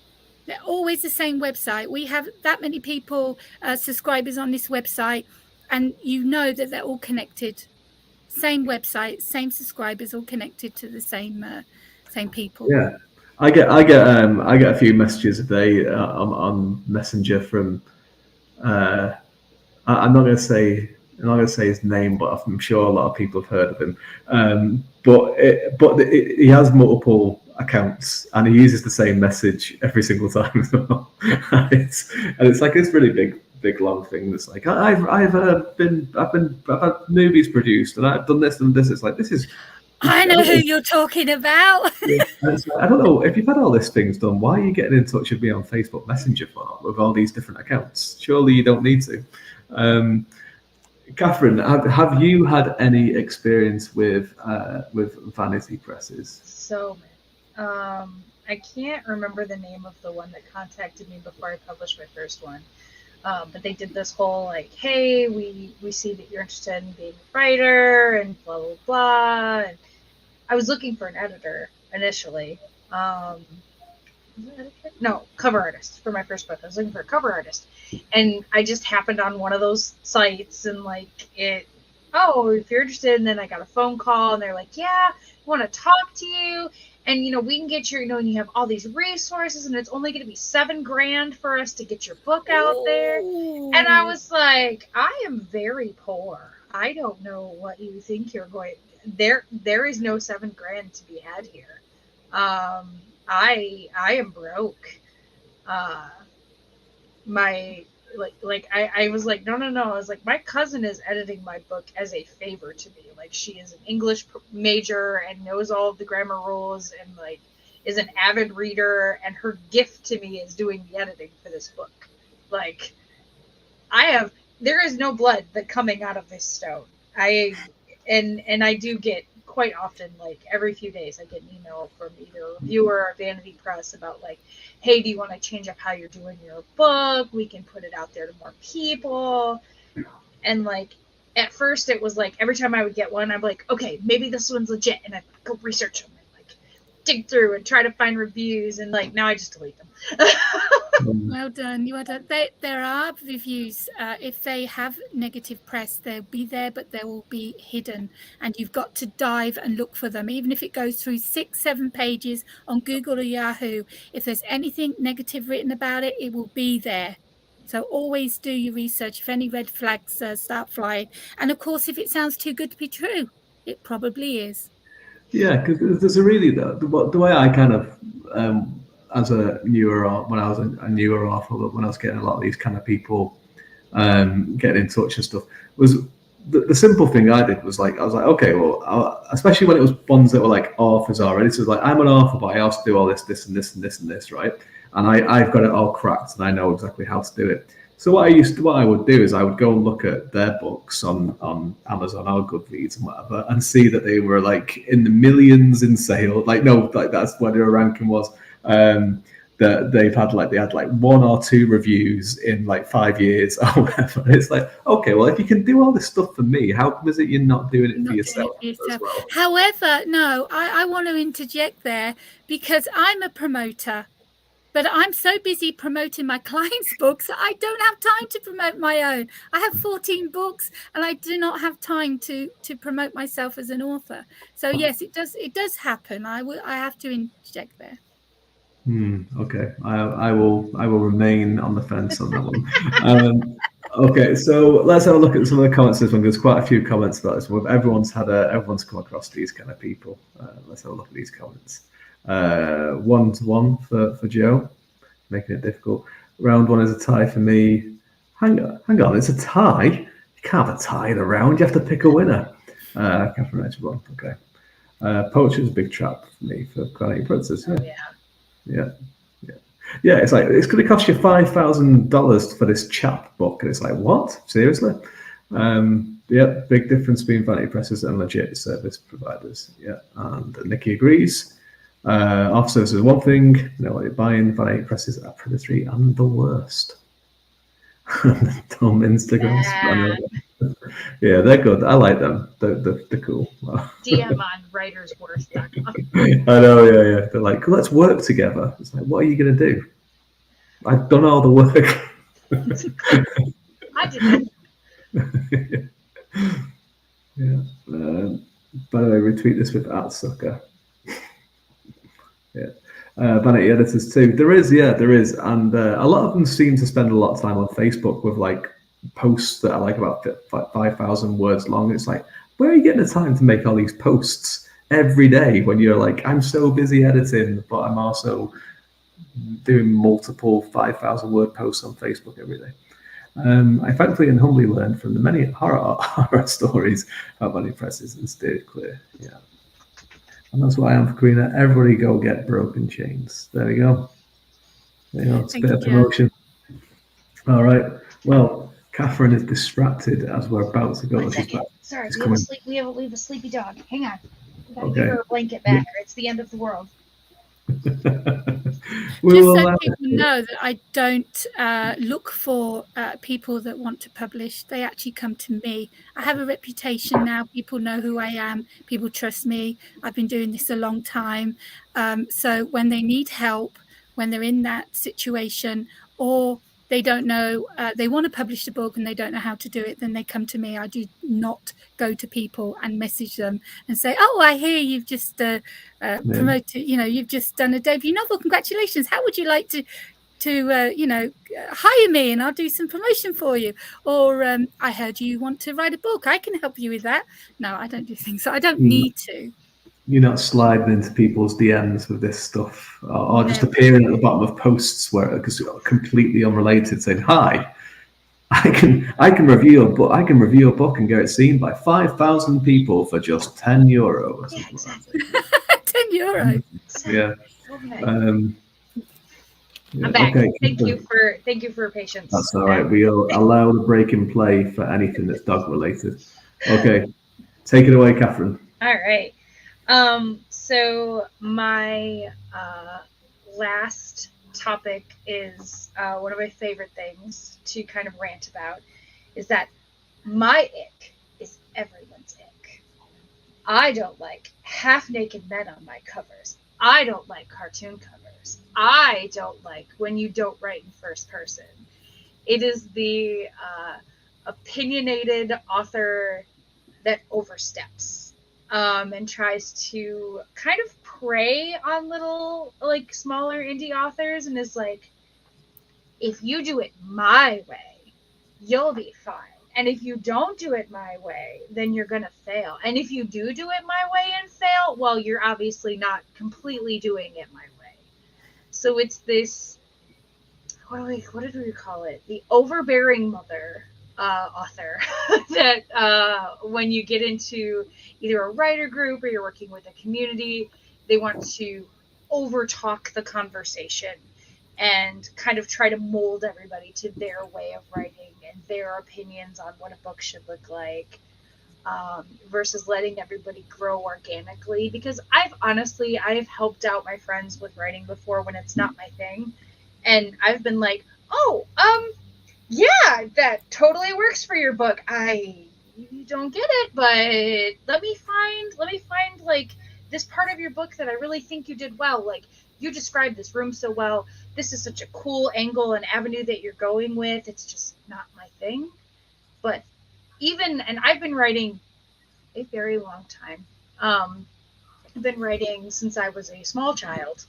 They're always the same website. We have that many people, subscribers on this website, and you know that they're all connected. Same website, same subscribers, all connected to the same people. Yeah, I get a few messages a day on Messenger from. I'm not going to say his name, but I'm sure a lot of people have heard of him. But he has multiple accounts and he uses the same message every single time as well. and it's like this really big long thing that's like, I've had movies produced and I've done this and this. It's like, this is. I know who you're talking about. Yeah, like, I don't know if you've had all these things done. Why are you getting in touch with me on Facebook Messenger for with all these different accounts? Surely you don't need to. Kathrine, have you had any experience with vanity presses? So, I can't remember the name of the one that contacted me before I published my first one. But they did this whole like, hey, we see that you're interested in being a writer and blah blah blah. And I was looking for an editor initially. No, cover artist for my first book. I was looking for a cover artist, and I just happened on one of those sites, and like if you're interested, and then I got a phone call, and they're like, yeah, we want to talk to you, and we can get your, and you have all these resources, and it's only going to be $7,000 for us to get your book out there. And I was like, I am very poor. I don't know what you think you're going. There is no $7,000 to be had here. I am broke. I was like, no. I was like, my cousin is editing my book as a favor to me. Like, she is an English major and knows all of the grammar rules and like is an avid reader. And her gift to me is doing the editing for this book. Like, there is no blood that coming out of this stone. I do get quite often, like every few days, I get an email from either a reviewer or Vanity Press about like, hey, do you want to change up how you're doing your book? We can put it out there to more people. And like, at first it was like, every time I would get one, I'm like, okay, maybe this one's legit. And I'd go research them and like dig through and try to find reviews. And like, now I just delete them. Well done. You are done. There are reviews. If they have negative press, they'll be there, but they will be hidden. And you've got to dive and look for them. Even if it goes through 6-7 pages on Google or Yahoo, if there's anything negative written about it, it will be there. So always do your research. If any red flags start flying. And of course, if it sounds too good to be true, it probably is. Yeah, because there's a really, the way I kind of... as a newer, when I was a newer author, when I was getting a lot of these kind of people getting in touch and stuff. Was the simple thing I did was like, I was like, okay, well, especially when it was ones that were like authors already. So like, I'm an author, but I also do all this and this and this and this, right? And I've got it all cracked, and I know exactly how to do it. So what I would do is I would go and look at their books on Amazon or Goodreads and whatever, and see that they were like in the millions in sale. Like, no, like that's where their ranking was. That they had like 1 or 2 reviews in like 5 years or whatever. It's like, okay, well, if you can do all this stuff for me, how come is it you're not doing it for yourself? As well? However, no, I want to interject there, because I'm a promoter. But I'm so busy promoting my clients' books that I don't have time to promote my own. I have 14 books, and I do not have time to promote myself as an author. So yes, it does happen. I have to interject there. Okay, I will remain on the fence on that one. Okay, so let's have a look at some of the comments. This one, there's quite a few comments about this one. Everyone's come across these kind of people. Let's have a look at these comments. 1-1 for Joe, making it difficult. Round 1 is a tie for me. Hang on, it's a tie. You can't have a tie in a round. You have to pick a winner. Kathrine Edgeborn. Okay. Poetry is a big trap for me for Karina Kantas. Yeah. It's like, it's going to cost you $5,000 for this chap book, and it's like, what? Seriously? Big difference between vanity presses and legit service providers. Yeah, and Nikki agrees. Officers is one thing. You know what you're buying. Vanity presses are predatory and the worst. Dumb Instagrams. Yeah, they're good. I like them. They're cool. DM on writersworth.com. I know, yeah. They're like, let's work together. It's like, what are you going to do? I've done all the work. I did it. Yeah. By the way, retweet this with @sucker. Yeah. Vanity editors too. There is, and a lot of them seem to spend a lot of time on Facebook with like posts that are like about 5,000 words long. It's like, where are you getting the time to make all these posts every day when you're like, I'm so busy editing, but I'm also doing multiple 5,000 word posts on Facebook every day. I thankfully and humbly learned from the many horror stories about vanity presses and steered clear. Yeah. And that's why I'm for Karina. Everybody go get broken chains. There we go. It's a bit of promotion. All right. Well, Kathrine is distracted as we're about to go. Sorry, we have a sleepy dog. Hang on. We gotta give her a blanket back, or it's the end of the world. Just so people know that I don't look for people that want to publish. They actually come to me. I have a reputation now. People know who I am. People trust me. I've been doing this a long time. So when they need help, when they're in that situation, or they don't know, they want to publish a book and they don't know how to do it, then they come to me. I do not go to people and message them and say, oh, I hear you've just promoted, you've just done a debut novel. Congratulations. How would you like to hire me and I'll do some promotion for you? Or I heard you want to write a book. I can help you with that. No, I don't do things. I don't need to. You're not sliding into people's DMs with this stuff, or just appearing at the bottom of posts where it's completely unrelated, saying, "Hi, I can review a book. I can review a book and get it seen by 5,000 people for just €10." Yeah, exactly. €10. Yeah. I'm back. Okay. Thank you for your patience. That's all right. We'll allow the break in play for anything that's dog related. Okay, take it away, Kathrine. All right. So my last topic is one of my favorite things to kind of rant about, is that my ick is everyone's ick. I don't like half-naked men on my covers. I don't like cartoon covers. I don't like when you don't write in first person. It is the opinionated author that oversteps. And tries to kind of prey on little, like, smaller indie authors, and is like, if you do it my way, you'll be fine. And if you don't do it my way, then you're going to fail. And if you do it my way and fail, well, you're obviously not completely doing it my way. So it's this, what did we call it? The overbearing mother author that when you get into either a writer group or you're working with a community, they want to overtalk the conversation and kind of try to mold everybody to their way of writing and their opinions on what a book should look like, versus letting everybody grow organically. Because I've helped out my friends with writing before when it's not my thing. And I've been like, oh, yeah, that totally works for your book. I don't get it, but let me find like this part of your book that I really think you did well. Like, you described this room so well. This is such a cool angle and avenue that you're going with. It's just not my thing. But and I've been writing a very long time. I've been writing since I was a small child.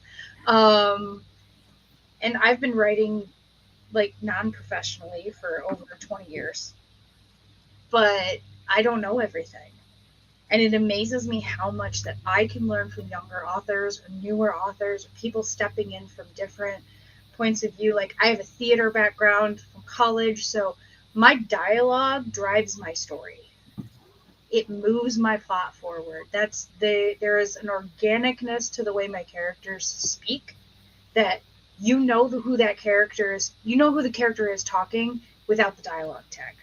And I've been writing like non-professionally for over 20 years. But I don't know everything. And it amazes me how much that I can learn from younger authors or newer authors, or people stepping in from different points of view. Like, I have a theater background from college, so my dialogue drives my story. It moves my plot forward. There is an organicness to the way my characters speak that you know who that character is. You know who the character is talking without the dialogue tag.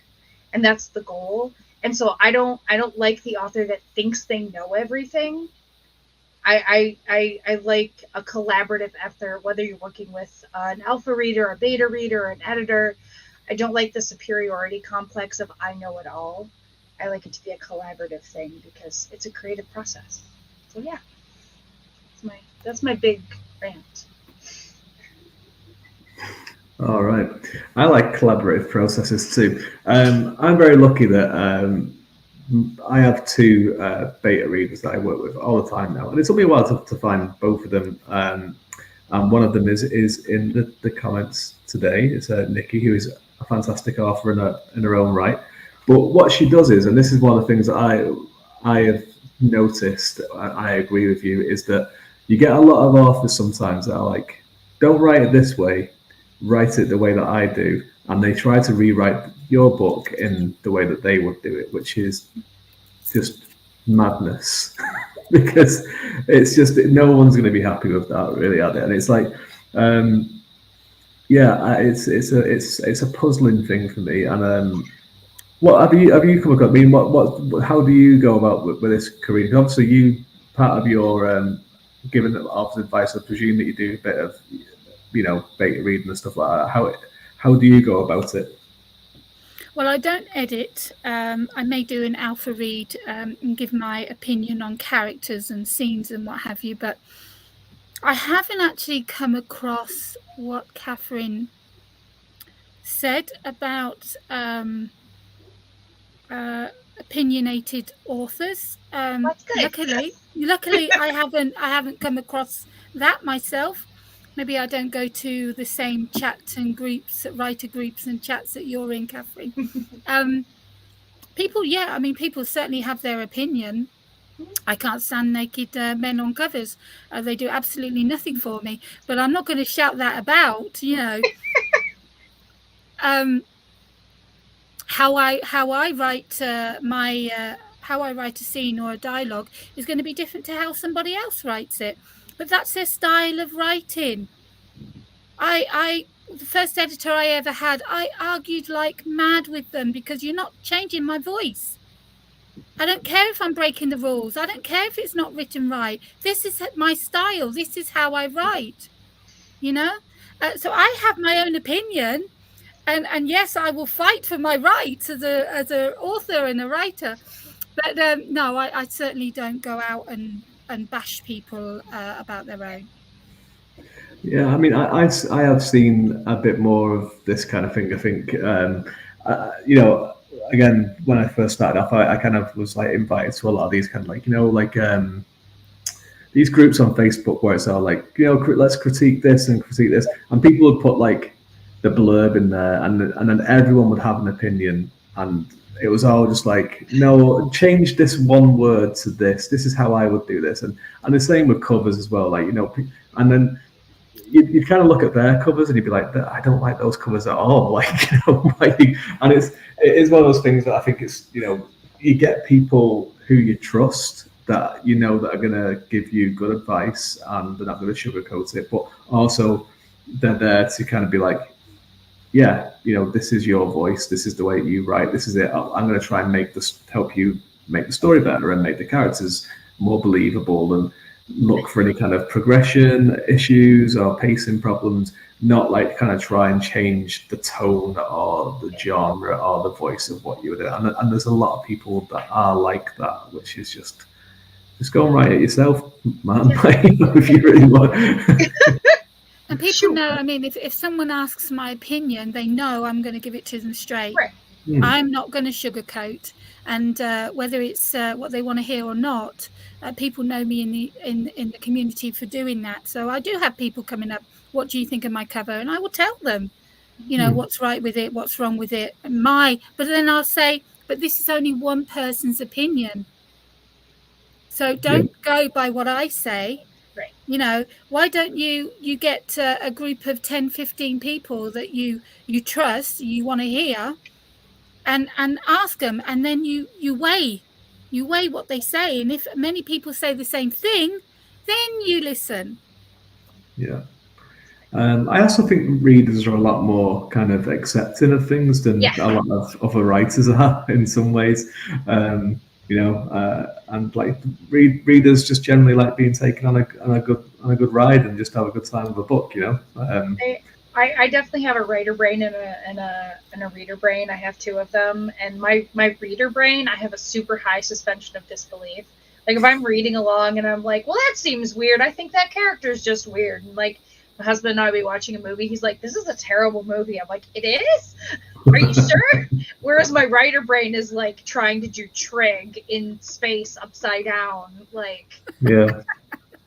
And that's the goal. And so I don't like the author that thinks they know everything. I like a collaborative effort, whether you're working with an alpha reader, a beta reader, or an editor. I don't like the superiority complex of I know it all. I like it to be a collaborative thing because it's a creative process. So yeah, that's my big rant. All right. I like collaborative processes too. I'm very lucky that I have two beta readers that I work with all the time now. And it took me a while to find both of them. And one of them is in the comments today. It's Nikki, who is a fantastic author in her own right. But what she does is, and this is one of the things that I have noticed, I agree with you, is that you get a lot of authors sometimes that are like, don't write it this way, write it the way that I do, and they try to rewrite your book in the way that they would do it, which is just madness. Because it's just, no one's going to be happy with that, really, are they? And it's like, it's a puzzling thing for me. And what have you come across? I mean, what how do you go about with this, Karina? Obviously, you, part of your giving authors advice, I presume that you do a bit of, beta reading and stuff like that. How do you go about it? Well, I don't edit. I may do an alpha read and give my opinion on characters and scenes and what have you, but I haven't actually come across what Kathrine said about opinionated authors. That's good. Luckily, I haven't come across that myself. Maybe I don't go to the same chats and groups, writer groups and chats that you're in, Kathrine. People certainly have their opinion. I can't stand naked men on covers. They do absolutely nothing for me. But I'm not going to shout that about, How I write how I write a scene or a dialogue is going to be different to how somebody else writes it. But that's their style of writing. The first editor I ever had, I argued like mad with them because you're not changing my voice. I don't care if I'm breaking the rules. I don't care if it's not written right. This is my style. This is how I write, So I have my own opinion. And yes, I will fight for my rights as a author and a writer. But no, I certainly don't go out and bash people about their own. Yeah, I mean, I have seen a bit more of this kind of thing. I think, again, when I first started off, I kind of was like invited to a lot of these kind of these groups on Facebook where it's all like, let's critique this and critique this, and people would put like the blurb in there, and then everyone would have an opinion, and it was all just like, no, change this one word to this. This is how I would do this, and the same with covers as well. Like, and then you'd kind of look at their covers and you'd be like, I don't like those covers at all. Like, and it is one of those things that I think it's, you get people who you trust that that are going to give you good advice and they're not going to sugarcoat it, but also they're there to kind of be like, yeah, this is your voice, this is the way you write, this is it. I'm going to try and help you make the story better and make the characters more believable and look for any kind of progression issues or pacing problems, not like kind of try and change the tone or the genre or the voice of what you were doing. And there's a lot of people that are like that, which is just go and write it yourself, man. If you really want. And people know, I mean, if someone asks my opinion, they know I'm going to give it to them straight. Right. I'm not going to sugarcoat. And whether it's what they want to hear or not, people know me in the community for doing that. So I do have people coming up, what do you think of my cover? And I will tell them, what's right with it, what's wrong with it. But then I'll say, but this is only one person's opinion. So don't go by what I say. Right. Why don't you get a group of 10, 15 people that you trust, you want to hear, and ask them, and then you weigh what they say. And if many people say the same thing, then you listen. Yeah. I also think readers are a lot more kind of accepting of things than a lot of other writers are in some ways. And like readers just generally like being taken on a good ride and just have a good time with a book. I definitely have a writer brain and a reader brain. I have two of them, and my reader brain, I have a super high suspension of disbelief. Like if I'm reading along and I'm like, well, that seems weird. I think that character is just weird. And like my husband and I will be watching a movie. He's like, this is a terrible movie. I'm like, it is? Are you sure? Whereas my writer brain is like trying to do trig in space upside down. Like, yeah,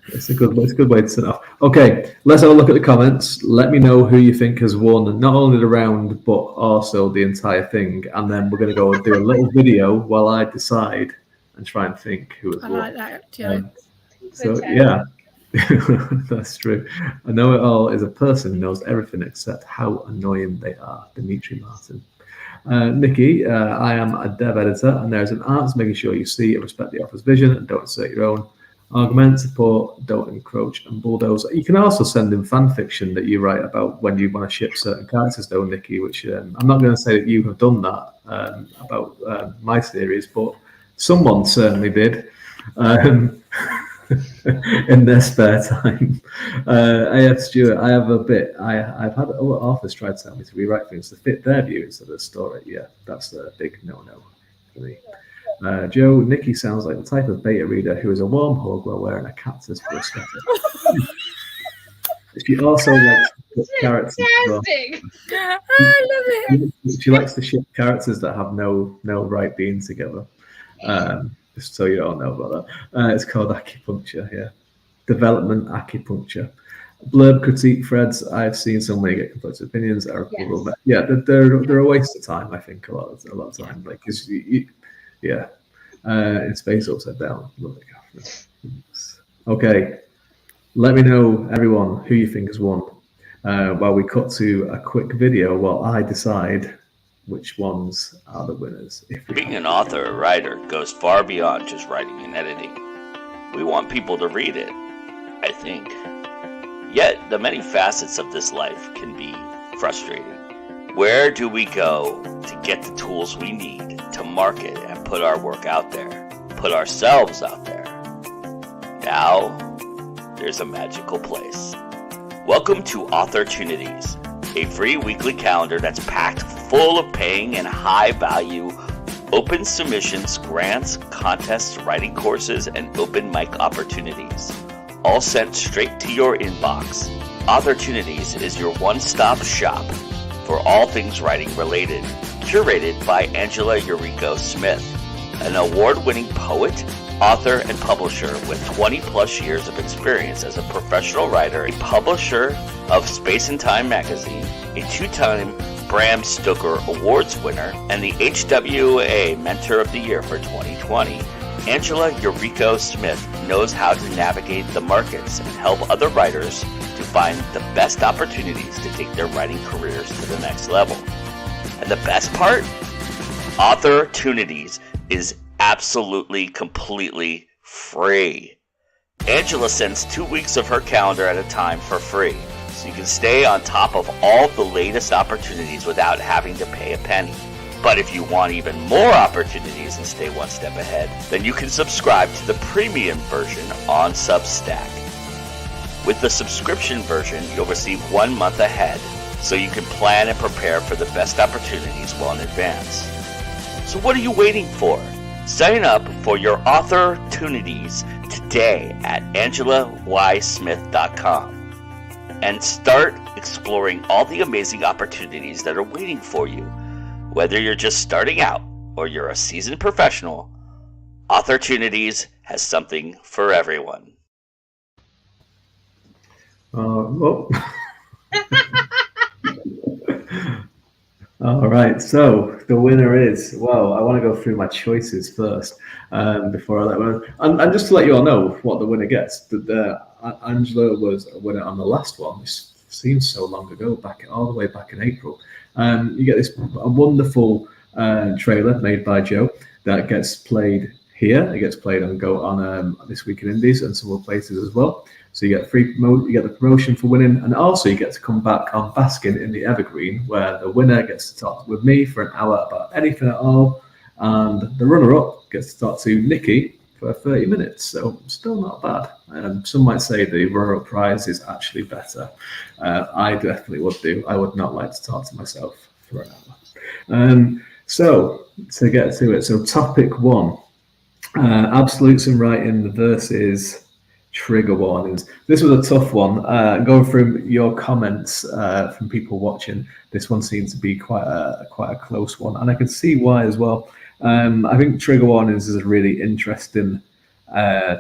it's a good way to set off. Okay, let's have a look at the comments. Let me know who you think has won, not only the round, but also the entire thing. And then we're going to go and do a little video while I decide and try and think who has won. I like that, Joe. So, yeah. That's true. I know it all is a person who knows everything except how annoying they are. Dimitri Martin. Nikki, I am a dev editor, and there's an art to making sure you see and respect the author's vision and don't insert your own argument, support, don't encroach and bulldoze. You can also send in fan fiction that you write about when you want to ship certain characters, though, Nikki, which I'm not going to say that you have done that about my series, but someone certainly did. In their spare time. AF Stewart, I have a bit. I've had other authors try to tell me to rewrite things to fit their view instead of the story. Yeah, that's a big no-no for me. Joe, Nikki sounds like the type of beta reader who is a warm hug while wearing a cactus for a sweater. She also likes to ship characters. Well. I love it. She likes to ship characters that have no right being together. Just so you don't know about that. It's called acupuncture, yeah. Development acupuncture. Blurb critique threads. I've seen so many get conflicting opinions. Yeah, they're a waste of time, I think, a lot of time. Like, cause in space upside down. Okay. Let me know, everyone, who you think has won. While we cut to a quick video while I decide which ones are the winners. Being an author or writer goes far beyond just writing and editing. We want people to read it, I think. Yet, the many facets of this life can be frustrating. Where do we go to get the tools we need to market and put our work out there, put ourselves out there? Now, there's a magical place. Welcome to Authortunities, a free weekly calendar that's packed full of paying and high-value open submissions, grants, contests, writing courses, and open mic opportunities, all sent straight to your inbox. Authortunities is your one-stop shop for all things writing related, curated by Angela Yuriko Smith, an award-winning poet, author, and publisher with 20-plus years of experience as a professional writer, a publisher of Space and Time magazine, a two-time Bram Stoker Awards winner, and the HWA Mentor of the Year for 2020. Angela Eureka Smith knows how to navigate the markets and help other writers to find the best opportunities to take their writing careers to the next level. And the best part? Authortunities is absolutely, completely free. Angela sends 2 weeks of her calendar at a time for free, so you can stay on top of all the latest opportunities without having to pay a penny. But if you want even more opportunities and stay one step ahead, then you can subscribe to the premium version on Substack. With the subscription version, you'll receive 1 month ahead, so you can plan and prepare for the best opportunities well in advance. So what are you waiting for? Sign up for your Authortunities today at AngelaYSmith.com and start exploring all the amazing opportunities that are waiting for you. Whether you're just starting out or you're a seasoned professional, Authortunities has something for everyone. Well. All right, so the winner is, well, I want to go through my choices first before I let one. And just to let you all know what the winner gets, that Angela was a winner on the last one. This seems so long ago, all the way back in April. You get a wonderful trailer made by Joe that gets played here. It gets played on This Week in Indies and some other places as well. So you get you get the promotion for winning, and also you get to come back on Basking in the Evergreen, where the winner gets to talk with me for an hour about anything at all, and the runner-up gets to talk to Nikki for 30 minutes. So still not bad. Some might say the runner-up prize is actually better. I definitely would do. I would not like to talk to myself for an hour. So to get to it, so topic 1, absolutes in writing versus trigger warnings. This was a tough one. Going through your comments from people watching, this one seems to be quite a close one, and I can see why as well. I think trigger warnings is a really interesting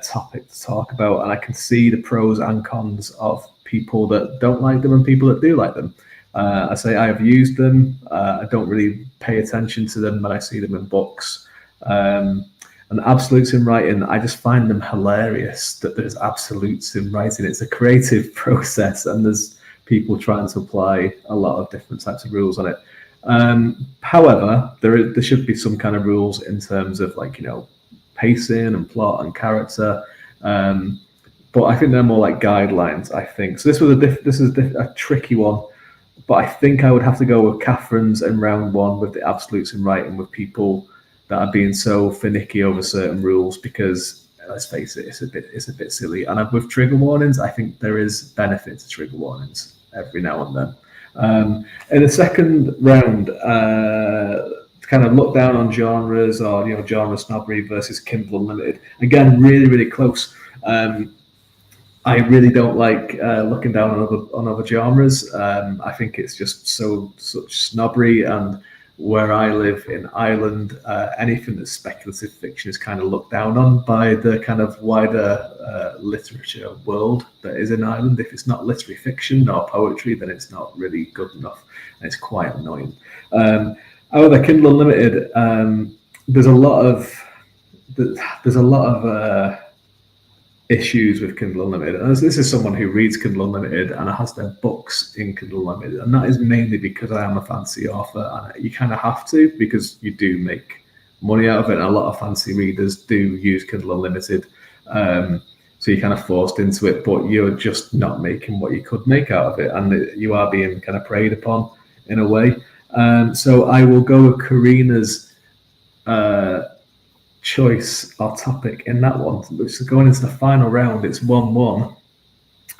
topic to talk about, and I can see the pros and cons of people that don't like them and people that do like them. I say I have used them. I don't really pay attention to them, but I see them in books. And absolutes in writing, I just find them hilarious that there's absolutes in writing. It's a creative process, and there's people trying to apply a lot of different types of rules on it. However, there should be some kind of rules in terms of, like, pacing and plot and character. But I think they're more like guidelines, I think. So this is a tricky one, but I think I would have to go with Kathrine's in round 1 with the absolutes in writing, with people that are being so finicky over certain rules, because let's face it, it's a bit silly. And with trigger warnings, I think there is benefit to trigger warnings every now and then. In the second round, kind of look down on genres, or genre snobbery versus Kindle Unlimited. Again, really, really close. I really don't like looking down on other genres. I think it's just such snobbery, and where I live in Ireland, anything that's speculative fiction is kind of looked down on by the kind of wider literature world that is in Ireland. If it's not literary fiction or poetry, then it's not really good enough, and it's quite annoying. However, Kindle Unlimited, there's a lot of issues with Kindle Unlimited, and this is someone who reads Kindle Unlimited and has their books in Kindle Unlimited, and that is mainly because I am a fancy author, and you kind of have to, because you do make money out of it, and a lot of fancy readers do use Kindle Unlimited, so you're kind of forced into it, but you're just not making what you could make out of it, and you are being kind of preyed upon in a way. So I will go with Karina's choice or topic in that one. So going into the final round, it's 1-1,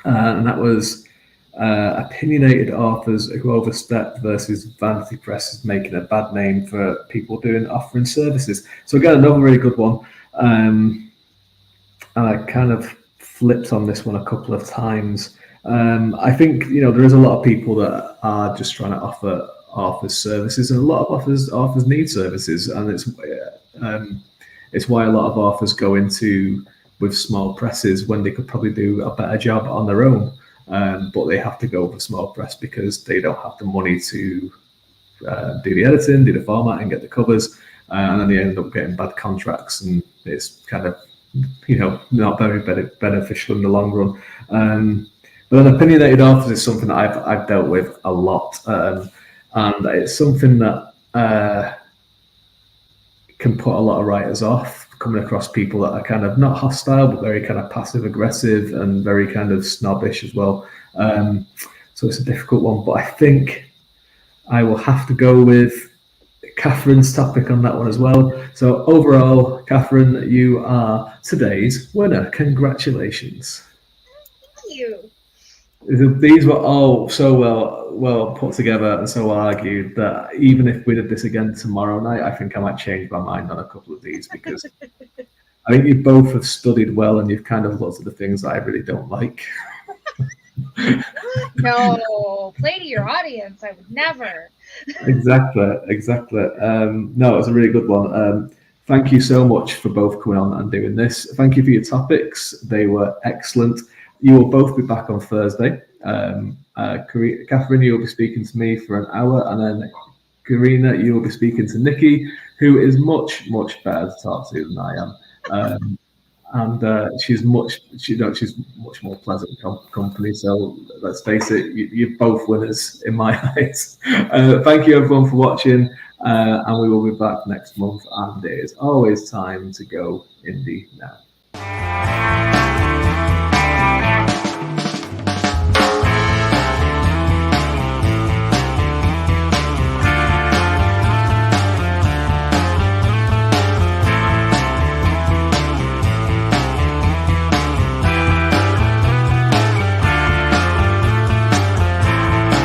and that was opinionated authors who overstep versus vanity presses making a bad name for people offering services. So again, another really good one, and I kind of flipped on this one a couple of times. I think there is a lot of people that are just trying to offer authors services, and a lot of authors need services, and it's why a lot of authors go with small presses when they could probably do a better job on their own, but they have to go with small press because they don't have the money to do the editing, do the formatting, get the covers, and then they end up getting bad contracts and it's kind of, not very beneficial in the long run. But an opinionated authors is something that I've dealt with a lot, and it's something that can put a lot of writers off, coming across people that are kind of not hostile, but very kind of passive aggressive and very kind of snobbish as well. So it's a difficult one, but I think I will have to go with Kathrine's topic on that one as well. So overall, Kathrine, you are today's winner. Congratulations. Thank you. These were all so well put together and so well argued that even if we did this again tomorrow night, I think I might change my mind on a couple of these, because I think you both have studied well and you've kind of looked at the things that I really don't like. No, play to your audience. I would never. Exactly. No, it's a really good one. Thank you so much for both coming on and doing this. Thank you for your topics. They were excellent. You will both be back on Thursday. Kathrine, you'll be speaking to me for an hour, and then Karina, you'll be speaking to Nikki, who is much better to talk to than I am. And she's much more pleasant company. So let's face it, you're both winners in my eyes. Thank you everyone for watching, and we will be back next month. And it is always time to go indie now.